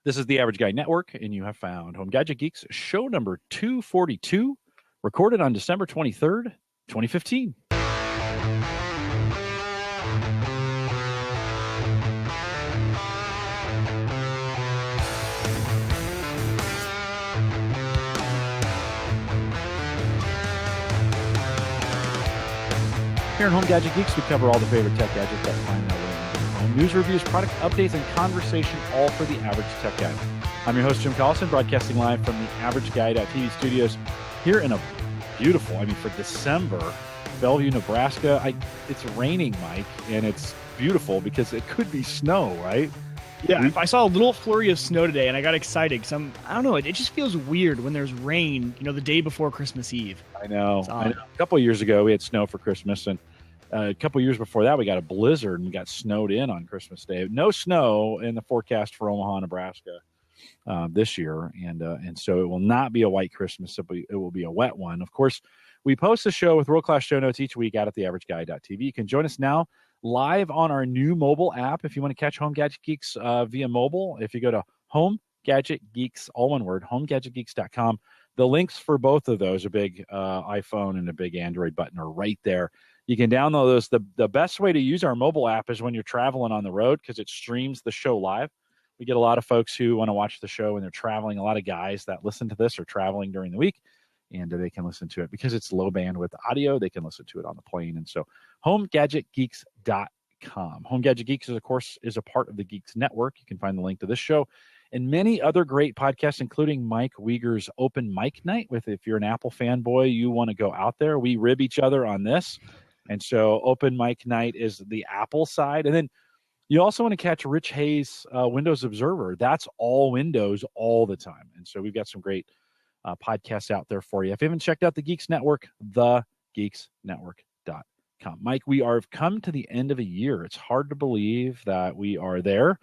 This is the Average Guy Network, and you have found Home Gadget Geeks show number 242, recorded on December 23rd, 2015. Here in Home Gadget Geeks, we cover all the favorite tech gadgets that find their way into your home. News, reviews, product updates, and conversation, all for the average tech guy. I'm your host, Jim Collison, broadcasting live from the Average Guy.tv studios here in a beautiful, for December, Bellevue, Nebraska. It's raining, Mike, and it's beautiful because it could be snow, right? Yeah, I saw a little flurry of snow today, and I got excited because I don't know, it just feels weird when there's rain, the day before Christmas Eve. I know. A couple of years ago, we had snow for Christmas, and a couple of years before that, we got a blizzard and got snowed in on Christmas Day. No snow in the forecast for Omaha, Nebraska this year, and so it will not be a white Christmas. It will be a wet one. Of course, we post the show with world-class show notes each week out at theaverageguy.tv. You can join us now live on our new mobile app if you want to catch Home Gadget Geeks via mobile. If you go to Home Gadget Geeks, all one word, homegadgetgeeks.com, the links for both of those, a big iPhone and a big Android button, are right there. You can download those. The best way to use our mobile app is when you're traveling on the road because it streams the show live. We get a lot of folks who want to watch the show when they're traveling. A lot of guys that listen to this are traveling during the week, and they can listen to it because it's low bandwidth audio. They can listen to it on the plane. And so homegadgetgeeks.com. Home Gadget Geeks, of course, is a part of the Geeks Network. You can find the link to this show and many other great podcasts, including Mike Uyghur's Open Mic Night. If you're an Apple fanboy, you want to go out there. We rib each other on this. And so Open Mic Night is the Apple side. And then you also want to catch Rich Hayes' Windows Observer. That's all Windows all the time. And so we've got some great podcasts out there for you. If you haven't checked out the Geeks Network, thegeeksnetwork.com. Mike, we have come to the end of a year. It's hard to believe that we are there.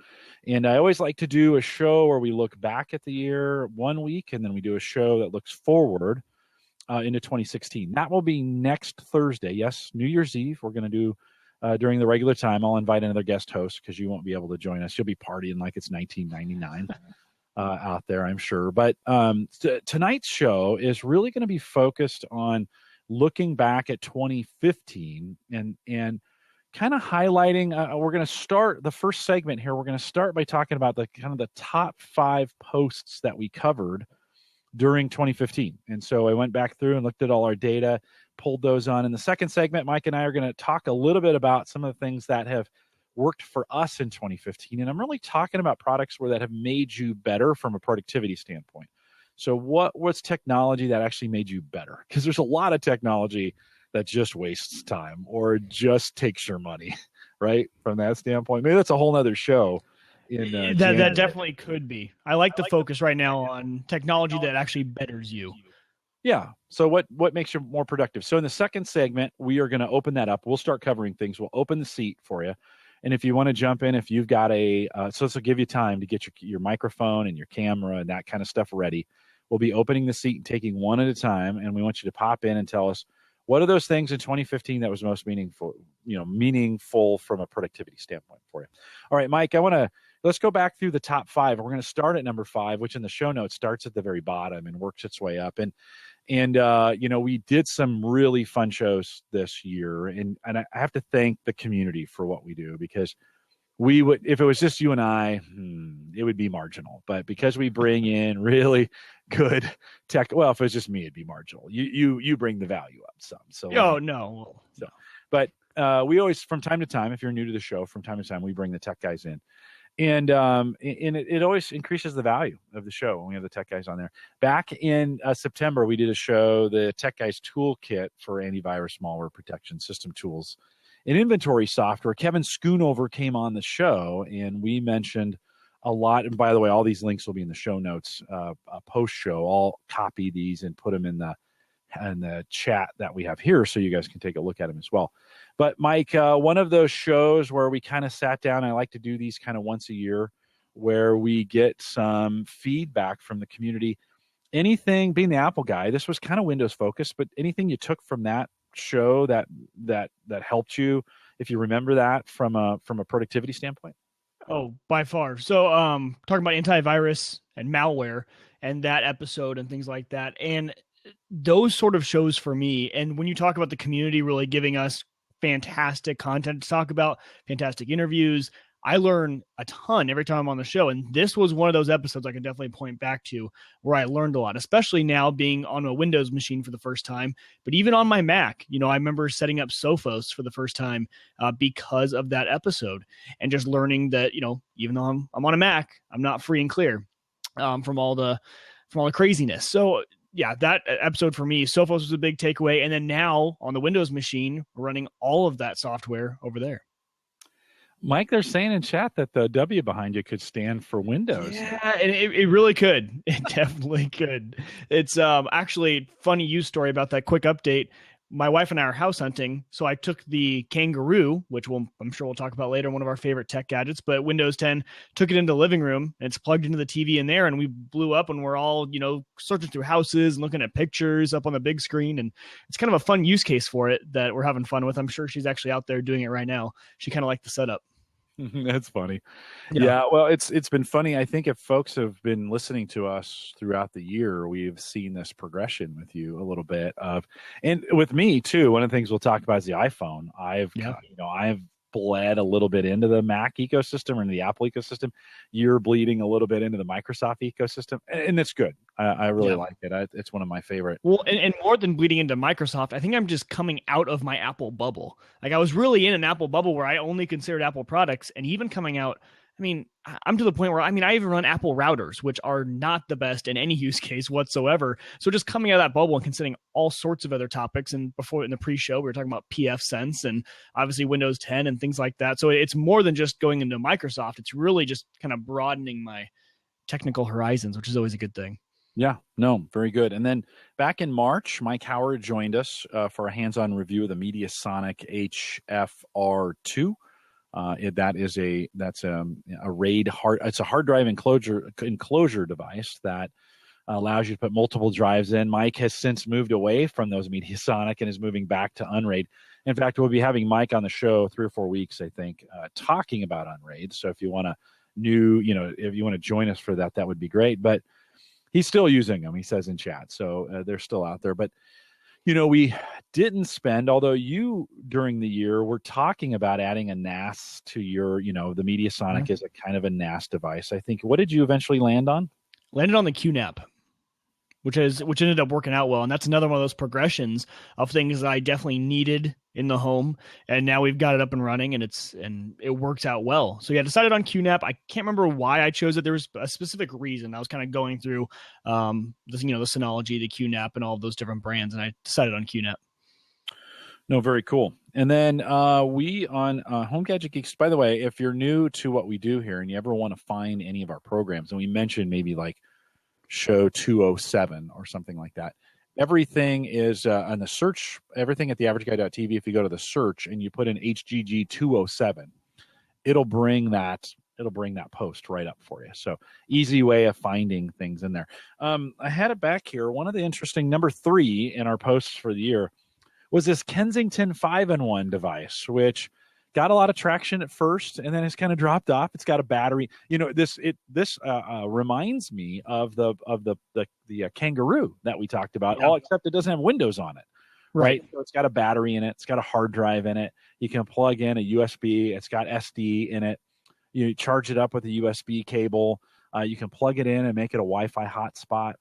And I always like to do a show where we look back at the year 1 week, and then we do a show that looks forward into 2016. That will be next Thursday. Yes, New Year's Eve. We're going to do during the regular time. I'll invite another guest host because you won't be able to join us. You'll be partying like it's 1999 out there, I'm sure. But tonight's show is really going to be focused on looking back at 2015 and kind of highlighting. We're going to start the first segment here. We're going to start by talking about the top 5 posts that we covered during 2015. And so I went back through and looked at all our data, pulled those on. In the second segment, Mike and I are going to talk a little bit about some of the things that have worked for us in 2015. And I'm really talking about products that have made you better from a productivity standpoint. So what's technology that actually made you better? Because there's a lot of technology that just wastes time or just takes your money, right? From that standpoint. Maybe that's a whole nother show. That definitely could be. I like the focus right now on technology that actually betters you. Yeah. So what makes you more productive? So in the second segment, we are going to open that up. We'll start covering things. We'll open the seat for you. And if you want to jump in, if you've got so this will give you time to get your microphone and your camera and that kind of stuff ready. We'll be opening the seat and taking one at a time. And we want you to pop in and tell us, what are those things in 2015 that was most meaningful from a productivity standpoint for you? All right, Mike, let's go back through the top 5. We're going to start at number 5, which in the show notes starts at the very bottom and works its way up. And we did some really fun shows this year. And I have to thank the community for what we do, because if it was just you and I, it would be marginal. But because we bring in really good tech, well, if it was just me, it'd be marginal. You bring the value up some. So no. But we always, from time to time, if you're new to the show, from time to time, we bring the tech guys in. And it always increases the value of the show when we have the tech guys on there. Back in September, we did a show, the Tech Guys Toolkit for Antivirus Malware Protection System Tools and Inventory Software. Kevin Schoonover came on the show, and we mentioned a lot. And by the way, all these links will be in the show notes post-show. I'll copy these and put them in the chat that we have here so you guys can take a look at them as well. But Mike, one of those shows where we kind of sat down, I like to do these kind of once a year, where we get some feedback from the community. Anything, being the Apple guy, this was kind of Windows focused, but anything you took from that show that helped you, if you remember that from a productivity standpoint? Oh, by far. So, talking about antivirus and malware and that episode and things like that. And those sort of shows for me. And when you talk about the community really giving us fantastic content to talk about, fantastic interviews, I learn a ton every time I'm on the show. And this was one of those episodes I can definitely point back to where I learned a lot, especially now being on a Windows machine for the first time. But even on my Mac, I remember setting up Sophos for the first time because of that episode and just learning that, even though I'm on a Mac, I'm not free and clear from all the craziness. So yeah, that episode for me, Sophos was a big takeaway. And then now on the Windows machine, running all of that software over there. Mike, they're saying in chat that the W behind you could stand for Windows. Yeah, and it really could. It definitely could. It's actually funny news story about that quick update. My wife and I are house hunting, so I took the Kangaroo, which I'm sure we'll talk about later, one of our favorite tech gadgets, but Windows 10, took it into the living room, and it's plugged into the TV in there, and we blew up, and we're all, searching through houses and looking at pictures up on the big screen, and it's kind of a fun use case for it that we're having fun with. I'm sure she's actually out there doing it right now. She kind of liked the setup. That's funny. Yeah. Well, it's been funny. I think if folks have been listening to us throughout the year, we've seen this progression with you a little bit and with me too. One of the things we'll talk about is the iPhone. I've bled a little bit into the Mac ecosystem or into the Apple ecosystem. You're bleeding a little bit into the Microsoft ecosystem, and it's good. I really like it. It's one of my favorite. Well, and more than bleeding into Microsoft, I think I'm just coming out of my Apple bubble. Like I was really in an Apple bubble where I only considered Apple products, and even coming out, I'm to the point where, I even run Apple routers, which are not the best in any use case whatsoever. So just coming out of that bubble and considering all sorts of other topics. And before in the pre-show, we were talking about pfSense and obviously Windows 10 and things like that. So it's more than just going into Microsoft. It's really just kind of broadening my technical horizons, which is always a good thing. Yeah, no, very good. And then back in March, Mike Howard joined us for a hands-on review of the MediaSonic HFR2. That's a RAID hard. It's a hard drive enclosure device that allows you to put multiple drives in. Mike has since moved away from those MediaSonic and is moving back to Unraid. In fact, we'll be having Mike on the show 3 or 4 weeks, I think, talking about Unraid. So if you want to join us for that, that would be great. But he's still using them, he says in chat. So they're still out there. But we didn't spend, although you during the year were talking about adding a NAS to your, the MediaSonic is a kind of a NAS device. I think, what did you eventually land on? Landed on the QNAP, which ended up working out well. And that's another one of those progressions of things that I definitely needed in the home. And now we've got it up and running, and it works out well. So yeah, decided on QNAP. I can't remember why I chose it. There was a specific reason. I was kind of going through the Synology, the QNAP, and all of those different brands, and I decided on QNAP. No, very cool. And then we on Home Gadget Geeks, by the way, if you're new to what we do here and you ever want to find any of our programs, and we mentioned maybe like show 207 or something like that, everything is on the search, everything at theaverageguy.tv. If you go to the search and you put in HGG207, it'll bring that post right up for you. So easy way of finding things in there. I had it back here. One of the interesting number 3 in our posts for the year was this Kensington 5-in-1 device, which got a lot of traction at first and then it's kind of dropped off. It's got a battery. This reminds me of the Kangaroo that we talked about, all except it doesn't have Windows on it. Right. So it's got a battery in it. It's got a hard drive in it. You can plug in a USB. It's got SD in it. You charge it up with a USB cable. You can plug it in and make it a Wi-Fi hotspot.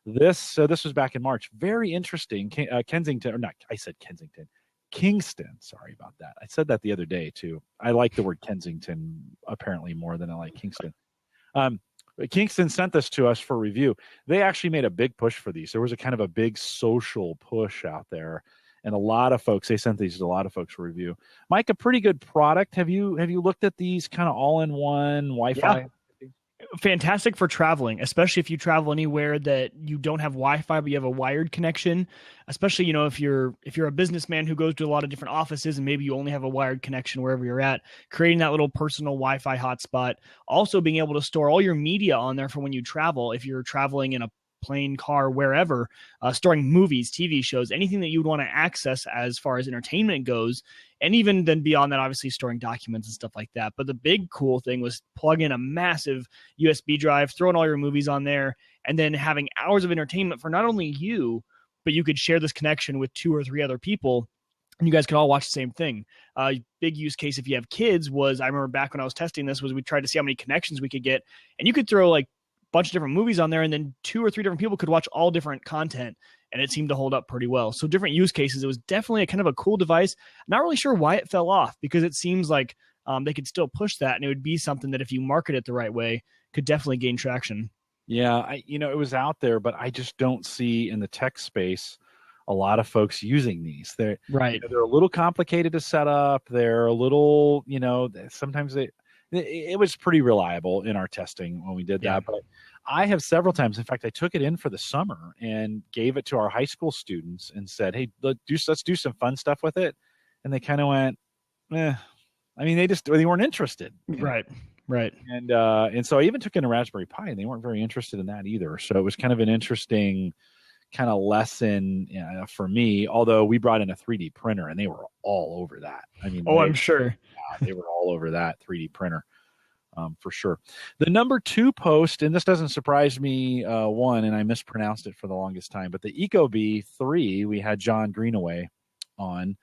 This was back in March. Very interesting. Kensington, or not, I said Kensington. Kingston. Sorry about that. I said that the other day too. I like the word Kensington apparently more than I like Kingston. Kingston sent this to us for review. They actually made a big push for these. There was a kind of a big social push out there, and they sent these to a lot of folks for review. Mike, a pretty good product. Have you looked at these kind of all-in-one Wi-Fi? Yeah. Fantastic for traveling, especially if you travel anywhere that you don't have Wi-Fi, but you have a wired connection. Especially, if you're a businessman who goes to a lot of different offices and maybe you only have a wired connection wherever you're at, creating that little personal Wi-Fi hotspot. Also being able to store all your media on there for when you travel. If you're traveling in a plane, car, wherever, storing movies, TV shows, anything that you would want to access as far as entertainment goes. And even then beyond that, obviously storing documents and stuff like that. But the big cool thing was plug in a massive USB drive, throwing all your movies on there, and then having hours of entertainment for not only you, but you could share this connection with 2 or 3 other people, and you guys could all watch the same thing. Big use case if you have kids was, I remember back when I was testing this, was we tried to see how many connections we could get, and you could throw like a bunch of different movies on there, and then 2 or 3 different people could watch all different content, and it seemed to hold up pretty well. So different use cases. It was definitely a kind of a cool device. Not really sure why it fell off, because it seems like they could still push that, and it would be something that if you market it the right way, could definitely gain traction. Yeah, it was out there, but I just don't see in the tech space a lot of folks using these. They're right. They're a little complicated to set up. They're a little, sometimes it was pretty reliable in our testing when we did that. But I have several times, in fact, I took it in for the summer and gave it to our high school students and said, hey, let's do some fun stuff with it. And they kind of went, eh. I mean, they weren't interested. Right. Right. And so I even took in a Raspberry Pi, and they weren't very interested in that either. So it was kind of an interesting kind of lesson for me, although we brought in a 3D printer and they were all over that. I mean, I'm sure. They were all over that 3D printer for sure. The number 2 post, and this doesn't surprise me, one, and I mispronounced it for the longest time, but the Ecobee 3, we had John Greenaway on,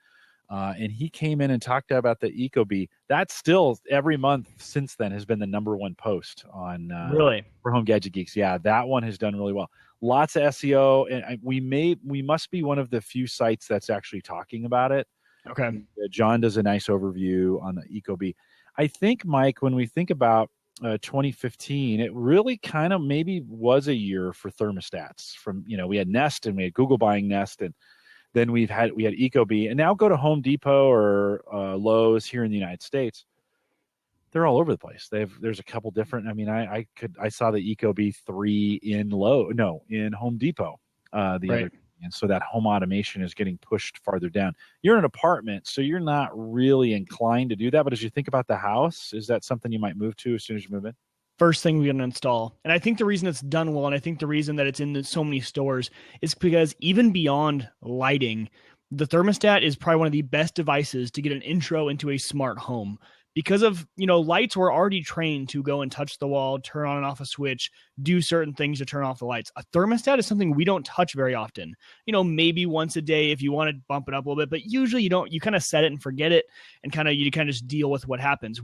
and he came in and talked about the Ecobee. That still every month since then has been the number 1 post on really for Home Gadget Geeks. Yeah, that one has done really well. Lots of SEO, and we must be one of the few sites that's actually talking about it. Okay. John does a nice overview on the Ecobee. I think, Mike, when we think about 2015, it really kind of maybe was a year for thermostats. From we had Nest and we had Google buying Nest, and then we had Ecobee, and now go to Home Depot or Lowe's here in the United States. They're all over the place. There's a couple different. I mean, I saw the Ecobee 3 in Home Depot the other day. And so that home automation is getting pushed farther down. You're in an apartment, so you're not really inclined to do that. But as you think about the house, is that something you might move to as soon as you move in? First thing we're going to install. And I think the reason it's done well, and I think the reason that it's in so many stores, is because even beyond lighting, the thermostat is probably one of the best devices to get an intro into a smart home. Because of, lights, we're already trained to go and touch the wall, turn on and off a switch, do certain things to turn off the lights. A thermostat is something we don't touch very often. Maybe once a day if you want to bump it up a little bit, but usually you don't. You kind of set it and forget it, and you just deal with what happens.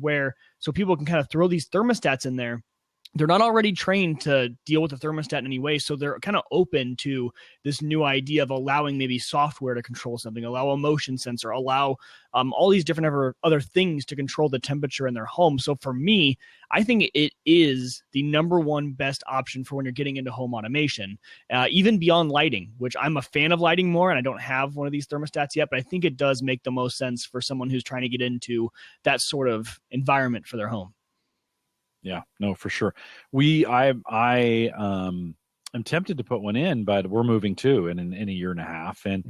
So people can kind of throw these thermostats in there. They're not already trained to deal with the thermostat in any way, so they're kind of open to this new idea of allowing maybe software to control something, allow a motion sensor, allow all these different other things to control the temperature in their home. So for me, I think it is the number 1 best option for when you're getting into home automation, even beyond lighting, which I'm a fan of lighting more, and I don't have one of these thermostats yet, but I think it does make the most sense for someone who's trying to get into that sort of environment for their home. Yeah, no, for sure. I am tempted to put one in, but we're moving too in a year and a half, and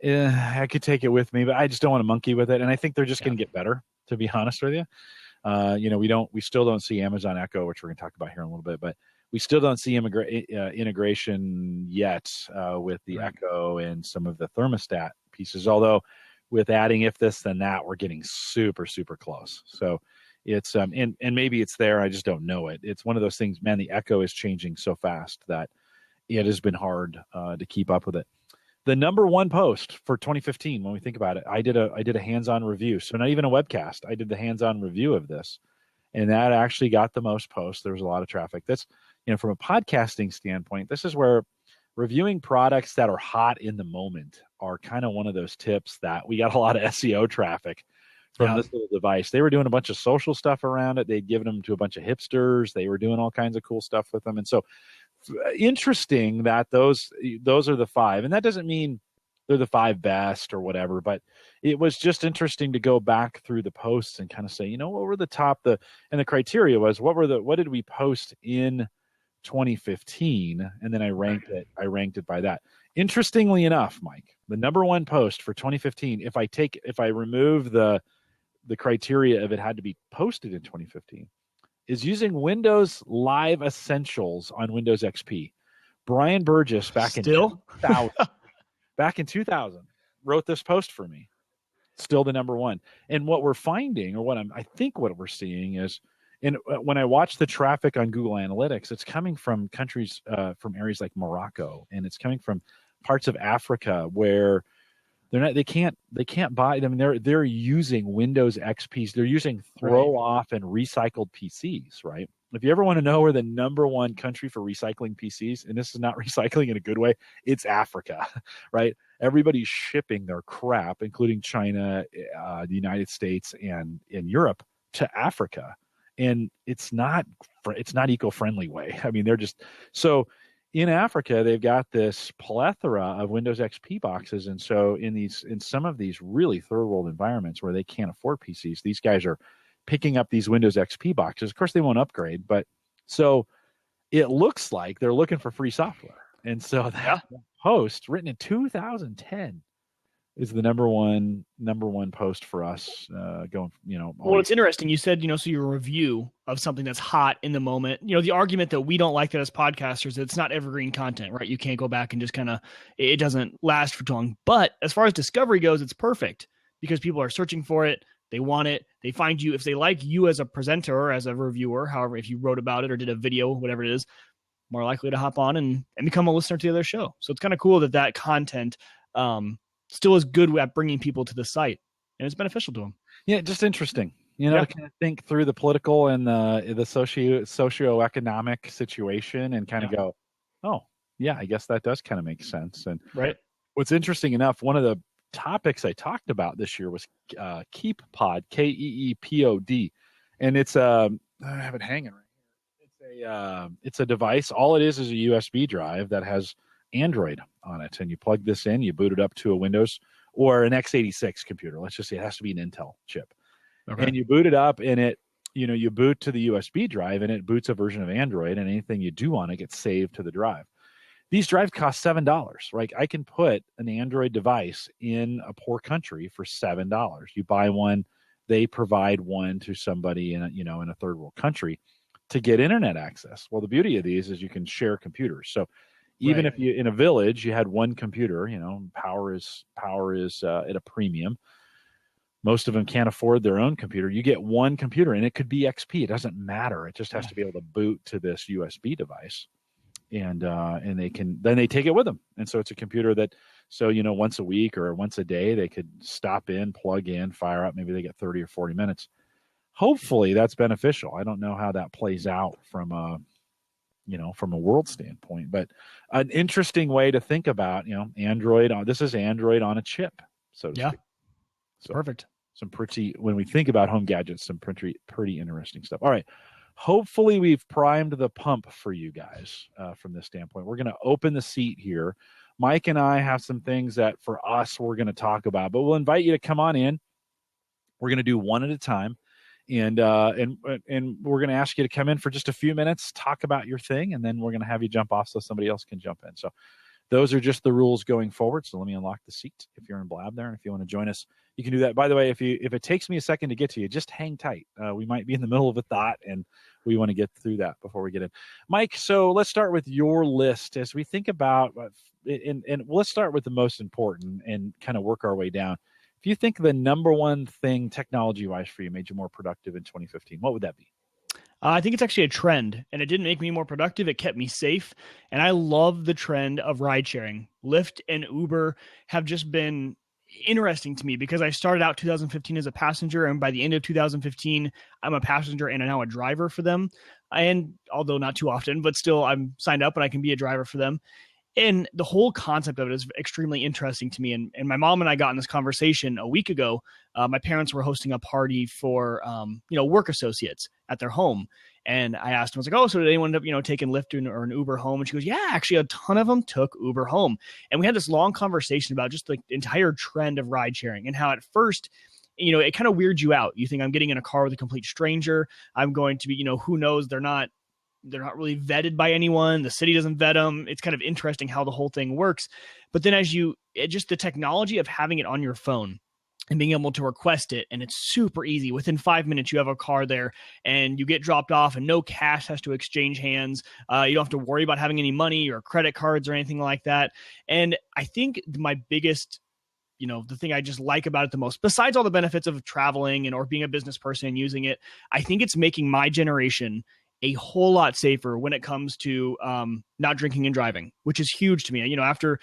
I could take it with me, but I just don't want to monkey with it. And I think they're just going to get better, to be honest with you. We still don't see Amazon Echo, which we're going to talk about here in a little bit, but we still don't see integration yet with the Echo and some of the thermostat pieces. Although with adding if this then that, we're getting super, super close. So it's and maybe it's there. I just don't know it. It's one of those things, man. The Echo is changing so fast that it has been hard to keep up with it. The number 1 post for 2015, when we think about it, I did a hands-on review. So not even a webcast. I did the hands-on review of this, and that actually got the most posts. There was a lot of traffic. That's from a podcasting standpoint, this is where reviewing products that are hot in the moment are kind of one of those tips that we got a lot of SEO traffic from this little device. They were doing a bunch of social stuff around it. They'd given them to a bunch of hipsters. They were doing all kinds of cool stuff with them. And so interesting that those are the 5. And that doesn't mean they're the 5 best or whatever, but it was just interesting to go back through the posts and kind of say, what were the top, and the criteria was, what did we post in 2015? And then I ranked it by that. Interestingly enough, Mike, the number 1 post for 2015, if I remove the criteria of it had to be posted in 2015, is using Windows Live Essentials on Windows XP. Brian Burgess back in Still? 2000 wrote this post for me. Still the number one. And what we're finding, or I think what we're seeing is, and when I watch the traffic on Google Analytics, it's coming from countries, from areas like Morocco, and it's coming from parts of Africa where they can't buy them. They're using Windows XPs. They're using throw off and recycled PCs, right? If you ever want to know where the number one country for recycling PCs, and this is not recycling in a good way, it's Africa, right? Everybody's shipping their crap, including China, the United States, and in Europe, to Africa. And it's not eco-friendly way. I mean, they're just so in Africa, they've got this plethora of Windows XP boxes. And so in some of these really third world environments where they can't afford PCs, these guys are picking up these Windows XP boxes. Of course, they won't upgrade, but so it looks like they're looking for free software. And so that post, written in 2010, is the number one post for us going, Well, it's interesting. You said, so your review of something that's hot in the moment, the argument that we don't like that as podcasters, it's not evergreen content, right? You can't go back and just it doesn't last for too long. But as far as discovery goes, it's perfect because people are searching for it. They want it. They find you. If they like you as a presenter or as a reviewer, however, if you wrote about it or did a video, whatever it is, more likely to hop on and become a listener to the other show. So it's kind of cool that content still is good at bringing people to the site, and it's beneficial to them. Yeah, just interesting, to kind of think through the political and the socioeconomic situation and kind of go, oh, yeah, I guess that does kind of make sense. And what's interesting enough, one of the topics I talked about this year was KeepPod, KEEPOD, and it's I have it hanging right here. It's a device. All it is a USB drive that has Android on it, and you plug this in, you boot it up to a Windows or an x86 computer. Let's just say it has to be an Intel chip, and you boot it up, and it, you boot to the USB drive, and it boots a version of Android, and anything you do on it gets saved to the drive. These drives cost $7, right? I can put an Android device in a poor country for $7. You buy one, they provide one to somebody in a third world country to get internet access. Well, the beauty of these is you can share computers. So even if you in a village you had one computer, power is at a premium. Most of them can't afford their own computer. You get one computer, and it could be XP. It doesn't matter. It just has to be able to boot to this USB device. And they take it with them. And so it's a computer that, once a week or once a day, they could stop in, plug in, fire up. Maybe they get 30 or 40 minutes. Hopefully that's beneficial. I don't know how that plays out from a world standpoint, but an interesting way to think about, Android this is Android on a chip. So to speak. So perfect. When we think about home gadgets, some pretty interesting stuff. All right. Hopefully we've primed the pump for you guys from this standpoint. We're going to open the seat here. Mike and I have some things that for us we're going to talk about, but we'll invite you to come on in. We're going to do one at a time, and we're going to ask you to come in for just a few minutes, talk about your thing, and then we're going to have you jump off so somebody else can jump in. So those are just the rules going forward. So let me unlock the seat if you're in Blab there, and if you want to join us, you can do that. By the way, if it takes me a second to get to you, just hang tight. We might be in the middle of a thought, and we want to get through that before we get in. Mike, so let's start with your list as we think about, and let's start with the most important and kind of work our way down. If you think the number one thing technology-wise for you made you more productive in 2015, what would that be? I think it's actually a trend, and it didn't make me more productive. It kept me safe, and I love the trend of ride sharing. Lyft and Uber have just been interesting to me because I started out 2015 as a passenger, and by the end of 2015, I'm a passenger and now a driver for them. And although not too often, but still I'm signed up and I can be a driver for them. And the whole concept of it is extremely interesting to me. And my mom and I got in this conversation a week ago. My parents were hosting a party for, work associates at their home. And I asked them, I was like, oh, so did anyone end up, taking Lyft or an Uber home? And she goes, yeah, actually a ton of them took Uber home. And we had this long conversation about just the entire trend of ride sharing and how at first, it kind of weirds you out. You think I'm getting in a car with a complete stranger. I'm going to be, who knows, they're not really vetted by anyone. The city doesn't vet them. It's kind of interesting how the whole thing works. But then just the technology of having it on your phone and being able to request it. And it's super easy. Within 5 minutes, you have a car there and you get dropped off and no cash has to exchange hands. You don't have to worry about having any money or credit cards or anything like that. And I think my biggest, the thing I just like about it the most, besides all the benefits of traveling or being a business person and using it, I think it's making my generation a whole lot safer when it comes to not drinking and driving, which is huge to me. After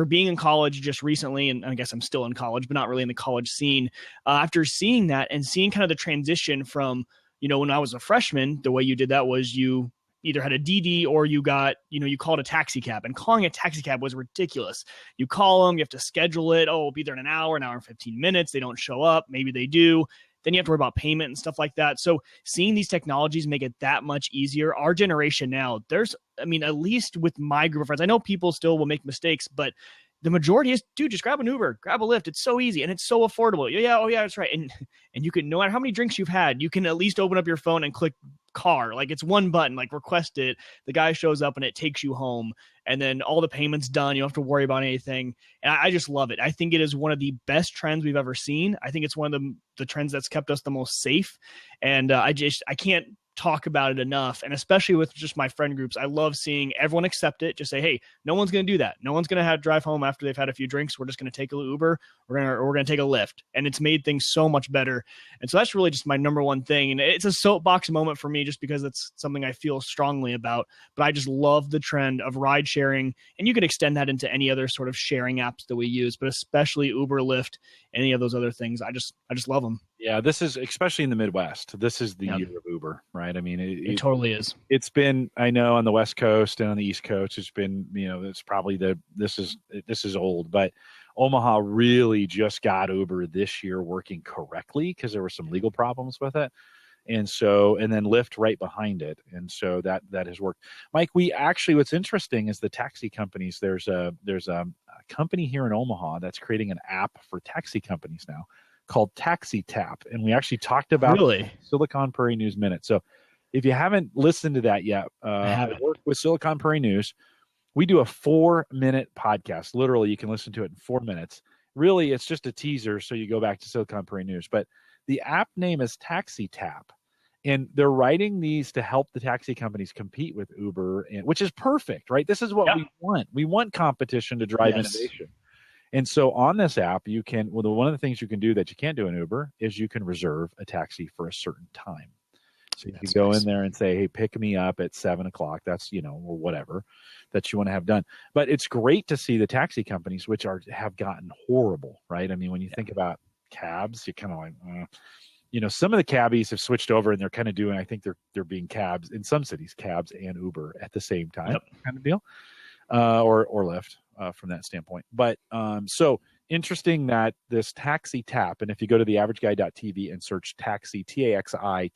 being in college just recently, and I guess I'm still in college, but not really in the college scene, after seeing that and seeing kind of the transition from, when I was a freshman, the way you did that was you either had a DD or you got, you called a taxi cab, and calling a taxi cab was ridiculous. You call them, you have to schedule it. Oh, it'll be there in an hour and 15 minutes. They don't show up. Maybe they do. Then you have to worry about payment and stuff like that. So seeing these technologies make it that much easier. Our generation now, at least with my group of friends, I know people still will make mistakes, but the majority is, dude, just grab an Uber, grab a Lyft. It's so easy and it's so affordable. Yeah, oh yeah, that's right. And you can, no matter how many drinks you've had, you can at least open up your phone and click car. Like it's one button, like request it. The guy shows up and it takes you home, and then all the payments done. You don't have to worry about anything. And I just love it. I think it is one of the best trends we've ever seen. I think it's one of the trends that's kept us the most safe. And I can't talk about it enough. And especially with just my friend groups, I love seeing everyone accept it. Just say, hey, no one's going to do that. No one's going to have drive home after they've had a few drinks. We're just going to take a Uber. We're going to take a Lyft. And it's made things so much better. And so that's really just my number one thing. And it's a soapbox moment for me just because it's something I feel strongly about. But I just love the trend of ride sharing. And you could extend that into any other sort of sharing apps that we use, but especially Uber, Lyft, any of those other things. I just love them. Yeah, this is, especially in the Midwest, this is the year of Uber, right? I mean, it totally is. It's been, I know, on the West Coast and on the East Coast, it's been, it's probably this is old, but Omaha really just got Uber this year working correctly because there were some legal problems with it. And then Lyft right behind it. And so that has worked. Mike, what's interesting is the taxi companies. There's a company here in Omaha that's creating an app for taxi companies now called Taxi Tap. And we actually talked about Silicon Prairie News Minute. So if you haven't listened to that yet, I work with Silicon Prairie News. We do a 4-minute podcast. Literally, you can listen to it in 4 minutes. Really, it's just a teaser, so you go back to Silicon Prairie News. But the app name is Taxi Tap. And they're writing these to help the taxi companies compete with Uber, which is perfect, right? This is what we want. We want competition to drive innovation. And so on this app, you can, one of the things you can do that you can't do in Uber is you can reserve a taxi for a certain time. So you can go in there and say, hey, pick me up at 7:00. That's, or whatever that you want to have done. But it's great to see the taxi companies, which have gotten horrible, right? I mean, when you think about cabs, you're kind of like, some of the cabbies have switched over and they're kind of doing, I think they're being cabs in some cities, cabs and Uber at the same time kind of deal, or Lyft. From that standpoint. But so interesting that this Taxi Tap, and if you go to theaverageguy.tv and search taxi, TAXI,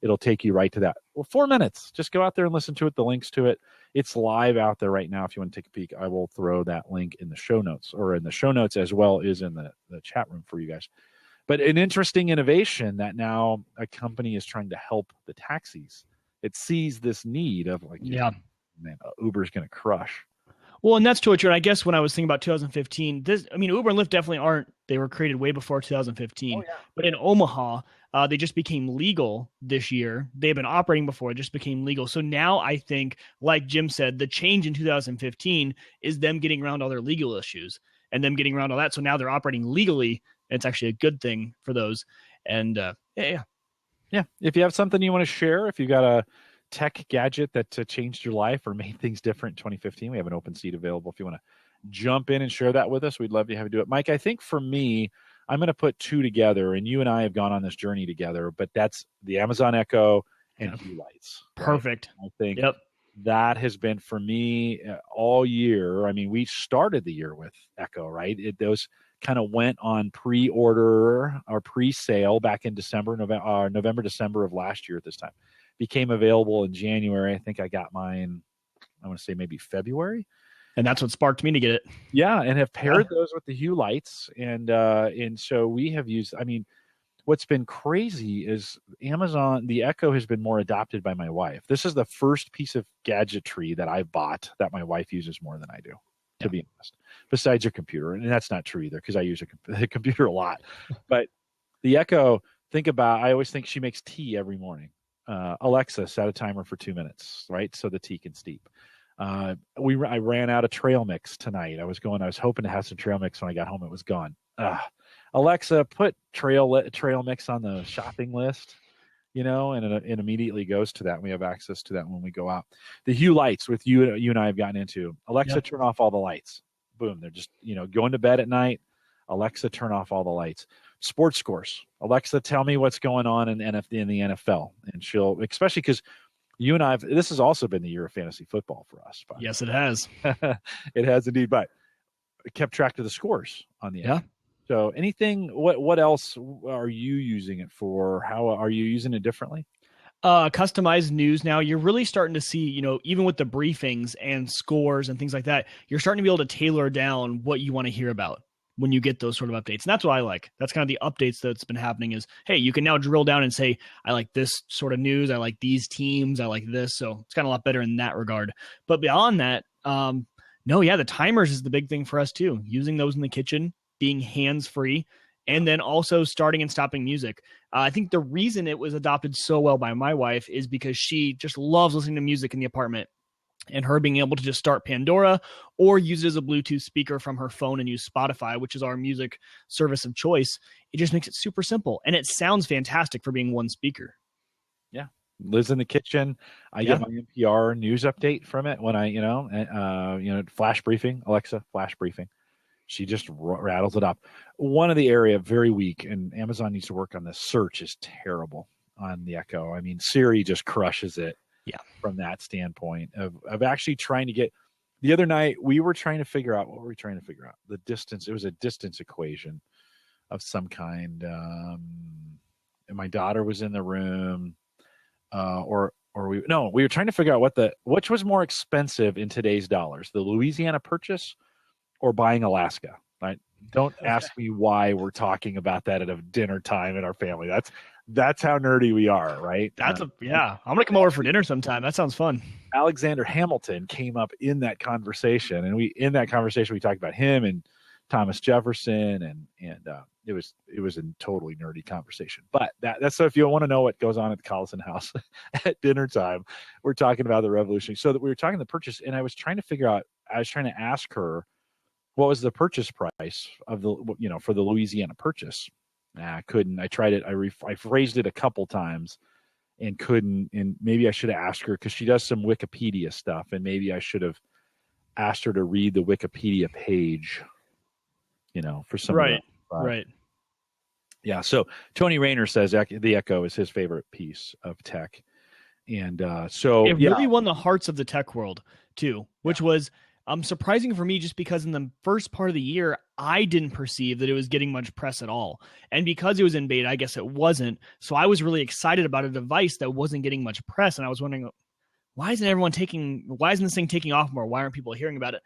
it'll take you right to that. Well, 4 minutes. Just go out there and listen to it. The links to it. It's live out there right now. If you want to take a peek, I will throw that link in the show notes, or in the show notes as well as in the chat room for you guys. But an interesting innovation that now a company is trying to help the taxis. It sees this need of man, Uber's going to crush. Well, and that's totally true. And I guess when I was thinking about 2015, Uber and Lyft definitely they were created way before 2015. Oh, yeah. But in Omaha, they just became legal this year. They've been operating before, it just became legal. So now I think, like Jim said, the change in 2015 is them getting around all their legal issues and them getting around all that. So now they're operating legally. And it's actually a good thing for those. And yeah. If you have something you want to share, if you got a tech gadget that changed your life or made things different in 2015, we have an open seat available. If you want to jump in and share that with us, we'd love to have you do it. Mike, I think for me, I'm going to put two together, and you and I have gone on this journey together, but that's the Amazon Echo and Hue lights. Perfect. Right? I think that has been for me all year. I mean, we started the year with Echo, right? Those kind of went on pre-order or pre-sale back in November, December of last year at this time. Became available in January. I think I got mine, I want to say maybe February. And that's what sparked me to get it. Yeah, and have paired those with the Hue lights. And so we have used, what's been crazy is Amazon, the Echo has been more adopted by my wife. This is the first piece of gadgetry that I bought that my wife uses more than I do. to be honest, besides your computer. And that's not true either, because I use a computer a lot. But the Echo, I always think she makes tea every morning. Alexa, set a timer for 2 minutes, right? So the tea can steep. I ran out of trail mix tonight. I was hoping to have some trail mix when I got home. It was gone. Alexa, put trail mix on the shopping list, and it immediately goes to that. And we have access to that when we go out. The Hue lights with you and I have gotten into. Alexa, turn off all the lights. Boom. They're just, going to bed at night. Alexa, turn off all the lights. Sports scores. Alexa, tell me what's going on in the NFL. And she'll, especially because you and I, this has also been the year of fantasy football for us. Yes, it has. It has indeed, but it kept track of the scores on the end. So anything, what else are you using it for? How are you using it differently? Customized news. Now you're really starting to see, even with the briefings and scores and things like that, you're starting to be able to tailor down what you want to hear about when you get those sort of updates. And that's what I like. That's kind of the updates that's been happening is, hey, you can now drill down and say, I like this sort of news. I like these teams. I like this. So it's kind of a lot better in that regard. But beyond that, the timers is the big thing for us too. Using those in the kitchen, being hands-free, and then also starting and stopping music. I think the reason it was adopted so well by my wife is because she just loves listening to music in the apartment. And her being able to just start Pandora or use it as a Bluetooth speaker from her phone and use Spotify, which is our music service of choice, it just makes it super simple. And it sounds fantastic for being one speaker. Yeah. Lives in the kitchen. I get my NPR news update from it when I, flash briefing, Alexa, flash briefing. She just rattles it up. One of the area very weak, and Amazon needs to work on this. Search is terrible on the Echo. I mean, Siri just crushes it. Yeah. From that standpoint of actually trying to get, the other night we were trying to figure out, what were we trying to figure out? The distance. It was a distance equation of some kind. And my daughter was in the room, we were trying to figure out which was more expensive in today's dollars, the Louisiana purchase or buying Alaska. Right? Don't ask me why we're talking about that at a dinner time in our family. That's how nerdy we are, right? I'm going to come over for dinner sometime. That sounds fun. Alexander Hamilton came up in that conversation, and we talked about him and Thomas Jefferson, and it was a totally nerdy conversation. But that's so if you want to know what goes on at the Collison house at dinner time, we're talking about the revolution. So that we were talking the purchase, and I was trying to ask her what was the purchase price of for the Louisiana purchase. I couldn't. I tried it. I phrased it a couple times and couldn't. And maybe I should have asked her, because she does some Wikipedia stuff, and maybe I should have asked her to read the Wikipedia page, for some. Right. Right. Yeah. So Tony Rayner says the Echo is his favorite piece of tech. And so it really won the hearts of the tech world too, which was surprising for me, just because in the first part of the year, I didn't perceive that it was getting much press at all. And because it was in beta, I guess it wasn't. So I was really excited about a device that wasn't getting much press. And I was wondering, why isn't this thing taking off more? Why aren't people hearing about it?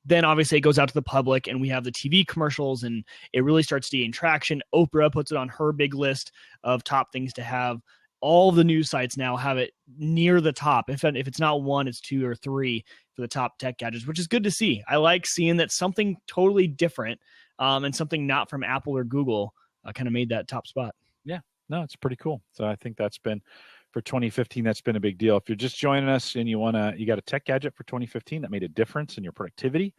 Then obviously it goes out to the public, and we have the TV commercials, and it really starts to gain traction. Oprah puts it on her big list of top things to have. All the news sites now have it near the top. If it's not one, it's 2 or 3 for the top tech gadgets, which is good to see. I like seeing that something totally different and something not from Apple or Google kind of made that top spot. Yeah, no, it's pretty cool. So I think that's been, for 2015, that's been a big deal. If you're just joining us and you got a tech gadget for 2015 that made a difference in your productivity,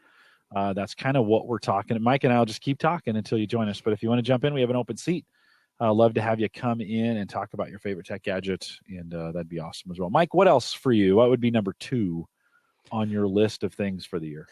that's kind of what we're talking. Mike and I will just keep talking until you join us. But if you want to jump in, we have an open seat. Love to have you come in and talk about your favorite tech gadget, and that'd be awesome as well. Mike, what else for you? What would be number 2 on your list of things for the year?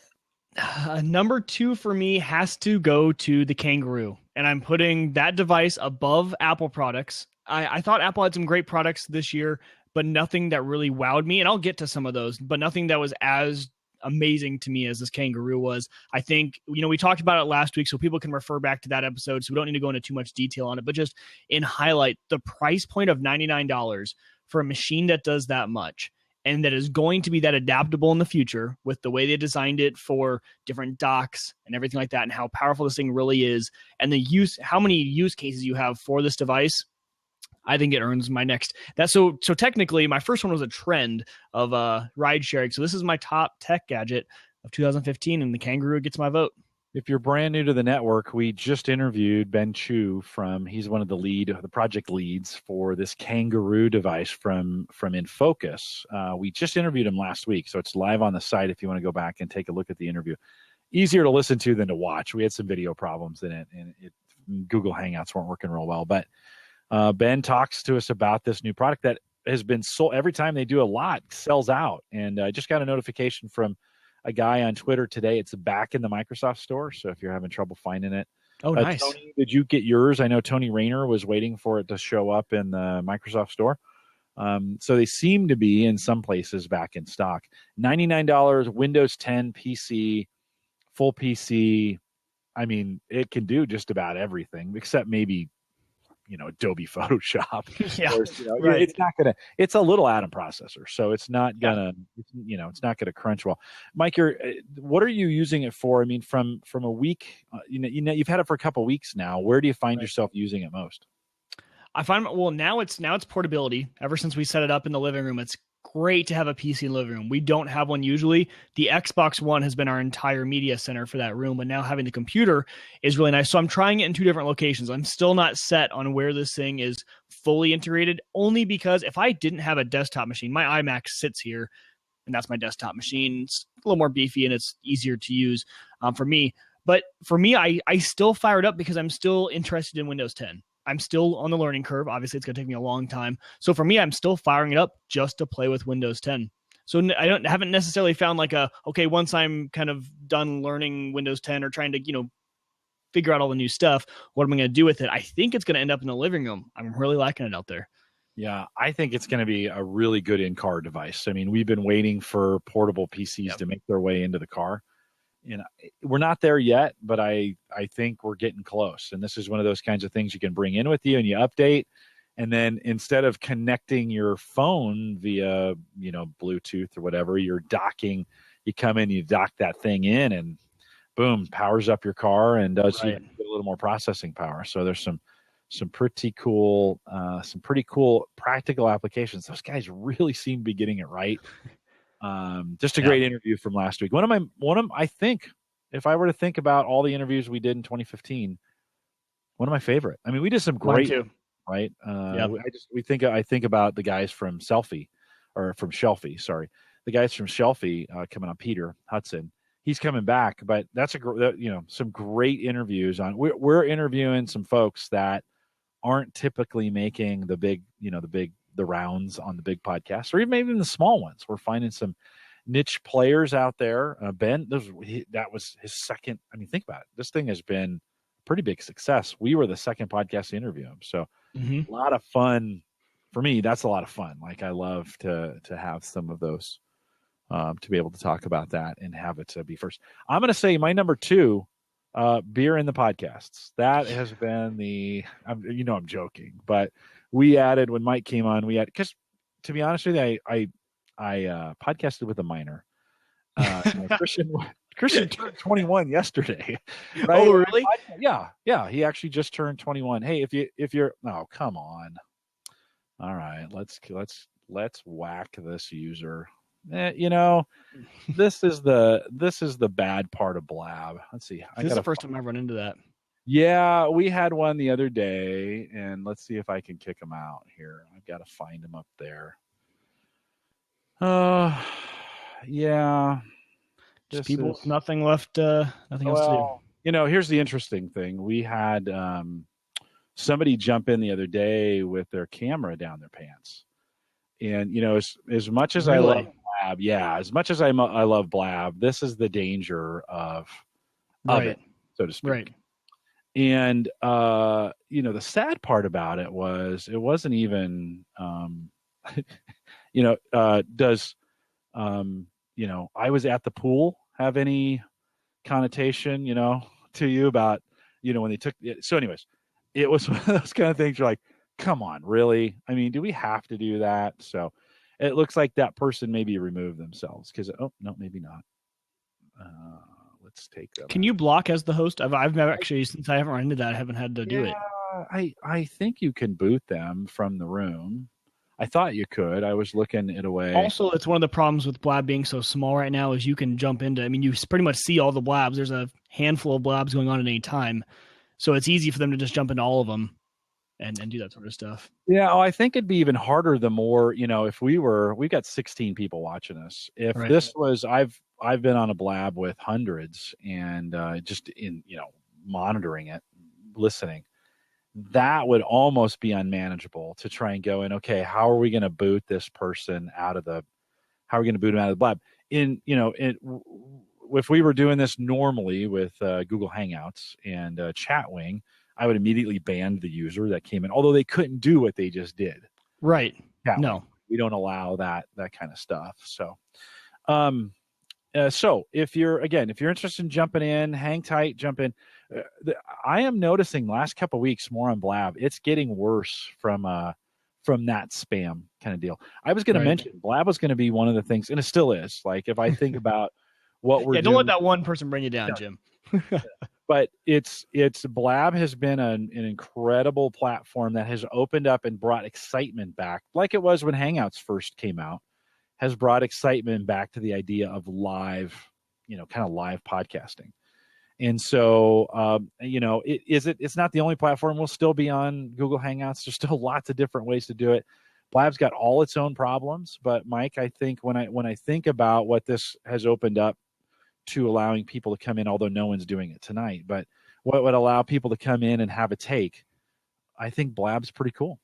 Number 2 for me has to go to the Kangaroo, and I'm putting that device above Apple products. I thought Apple had some great products this year, but nothing that really wowed me, and I'll get to some of those, but nothing that was as amazing to me as this Kangaroo was. I think, we talked about it last week, so people can refer back to that episode, so we don't need to go into too much detail on it, but just in highlight, the price point of $99 for a machine that does that much, and that is going to be that adaptable in the future with the way they designed it for different docks and everything like that, and how powerful this thing really is, and how many use cases you have for this device. I think it earns my next. So technically, my first one was a trend of ride sharing. So this is my top tech gadget. of 2015, and the Kangaroo gets my vote. If you're brand new to the network, we just interviewed Ben Chu he's one of the project leads for this Kangaroo device from InFocus. We just interviewed him last week, so it's live on the site if you want to go back and take a look at the interview. Easier to listen to than to watch. We had some video problems in it, and Google Hangouts weren't working real well. But Ben talks to us about this new product that has been sold. Every time they do a lot, sells out. And I just got a notification from a guy on Twitter today. It's back in the Microsoft Store, so if you're having trouble finding it. Oh, nice. Tony, did you get yours? I know Tony Rayner was waiting for it to show up in the Microsoft Store. So they seem to be in some places back in stock. $99, Windows 10 PC, full PC. I mean, it can do just about everything except maybe, Adobe Photoshop. Yeah, right. It's not gonna. It's a little Atom processor, so it's not gonna. Yeah. It's not gonna crunch well. Mike, what are you using it for? I mean, from a week. You've had it for a couple of weeks now. Where do you find yourself using it most? I find now it's portability. Ever since we set it up in the living room, it's great to have a PC in the living room. We don't have one usually. The Xbox One has been our entire media center for that room, but now having the computer is really nice. So I'm trying it in 2 different locations. I'm still not set on where this thing is fully integrated, only because if I didn't have a desktop machine, my iMac sits here, and that's my desktop machine. It's a little more beefy, and it's easier to use for me. But for me, I still fire it up because I'm still interested in Windows 10. I'm still on the learning curve. Obviously, it's going to take me a long time. So for me, I'm still firing it up just to play with Windows 10. So I haven't necessarily found once I'm kind of done learning Windows 10 or trying to, figure out all the new stuff, what am I going to do with it? I think it's going to end up in the living room. I'm really liking it out there. Yeah, I think it's going to be a really good in-car device. I mean, we've been waiting for portable PCs to make their way into the car. We're not there yet, but I think we're getting close. And this is one of those kinds of things you can bring in with you and you update. And then instead of connecting your phone via, Bluetooth or whatever, you're docking, you come in, you dock that thing in and boom, powers up your car and does even get a little more processing power. So there's some pretty cool practical applications. Those guys really seem to be getting it right. Just a great interview from last week. I think if I were to think about all the interviews we did in 2015, one of my favorite. I mean, we did some great, right? I think about the guys from Shelfie. The guys from Shelfie coming on. Peter Hudson, he's coming back, but that's some great interviews on. We're interviewing some folks that aren't typically making the rounds on the big podcasts, or even the small ones. We're finding some niche players out there. Ben, that was his second. I mean, think about it. This thing has been a pretty big success. We were the second podcast to interview him. So a lot of fun for me. That's a lot of fun. Like, I love to have some of those, to be able to talk about that and have it to be first. I'm going to say my number 2, beer in the podcasts. That has been I'm joking, but we added when Mike came on. Because to be honest with you, I podcasted with a minor. Christian turned 21 yesterday. Right? Oh, really? Yeah. He actually just turned 21. Hey, if you're, oh, come on. All right, let's whack this user. This is the bad part of Blab. Let's see. This is the first time I've run into that. Yeah, we had one the other day, and let's see if I can kick him out here. I've got to find him up there. Yeah. Just people with nothing left, nothing else to do. Here's the interesting thing. We had somebody jump in the other day with their camera down their pants. And, as much as I love Blab, as much as I love Blab, this is the danger of it, so to speak. Right. And, the sad part about it was, it wasn't even, I was at the pool have any connotation, to you about, when they took it. So anyways, it was one of those kind of things you're like, come on, really? I mean, do we have to do that? So it looks like that person maybe removed themselves because, oh, no, maybe not. Let's take that. Can you block as the host? I've never actually, since I haven't run into that, I haven't had to do it. I think you can boot them from the room. I thought you could. I was looking it away. Also, it's one of the problems with Blab being so small right now is you can jump into, I mean, you pretty much see all the Blabs. There's a handful of Blabs going on at any time. So it's easy for them to just jump into all of them and do that sort of stuff. Yeah, I think it'd be even harder the more, if we've got 16 people watching us. If Right. this was, I've been on a Blab with hundreds and just in, monitoring it, listening. That would almost be unmanageable to try and go in, okay, how are we going to boot this person how are we going to boot them out of the Blab? If we were doing this normally with Google Hangouts and Chatwing, I would immediately ban the user that came in, although they couldn't do what they just did. Right. Chatwing. No. We don't allow that kind of stuff. So, so if you're interested in jumping in, hang tight, jump in. I am noticing last couple of weeks more on Blab, it's getting worse from that spam kind of deal. I was going to mention Blab was going to be one of the things, and it still is. Like if I think about what we're doing, don't let that one person bring you down, Jim. But it's Blab has been an incredible platform that has opened up and brought excitement back, like it was when Hangouts first came out. Has brought excitement back to the idea of live, kind of live podcasting. And so, it's not the only platform. We'll still be on Google Hangouts. There's still lots of different ways to do it. Blab's got all its own problems, but Mike, I think when I think about what this has opened up to allowing people to come in, although no one's doing it tonight, but what would allow people to come in and have a take, I think Blab's pretty cool.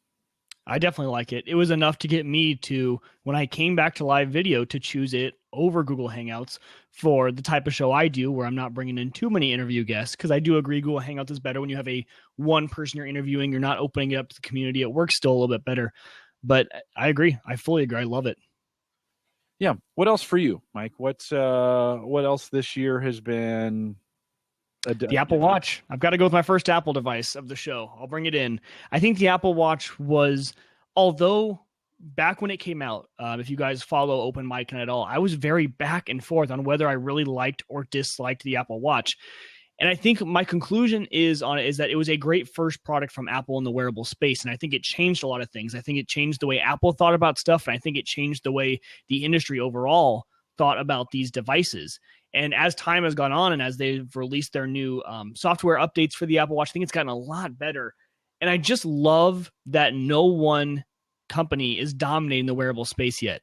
I definitely like it. It was enough to get me to, when I came back to live video, to choose it over Google Hangouts for the type of show I do, where I'm not bringing in too many interview guests, because I do agree Google Hangouts is better when you have a one person you're interviewing. You're not opening it up to the community. It works still a little bit better. But I agree. I fully agree. I love it. Yeah. What else for you, Mike? What else this year has been? The Apple Watch. I've got to go with my first Apple device of the show. I'll bring it in. I think the Apple Watch was, although back when it came out, if you guys follow Open Mic and at all, I was very back and forth on whether I really liked or disliked the Apple Watch. And I think my conclusion is that it was a great first product from Apple in the wearable space. And I think it changed a lot of things. I think it changed the way Apple thought about stuff. And I think it changed the way the industry overall thought about these devices. And as time has gone on and as they've released their new software updates for the Apple Watch, I think it's gotten a lot better. And I just love that no one company is dominating the wearable space yet.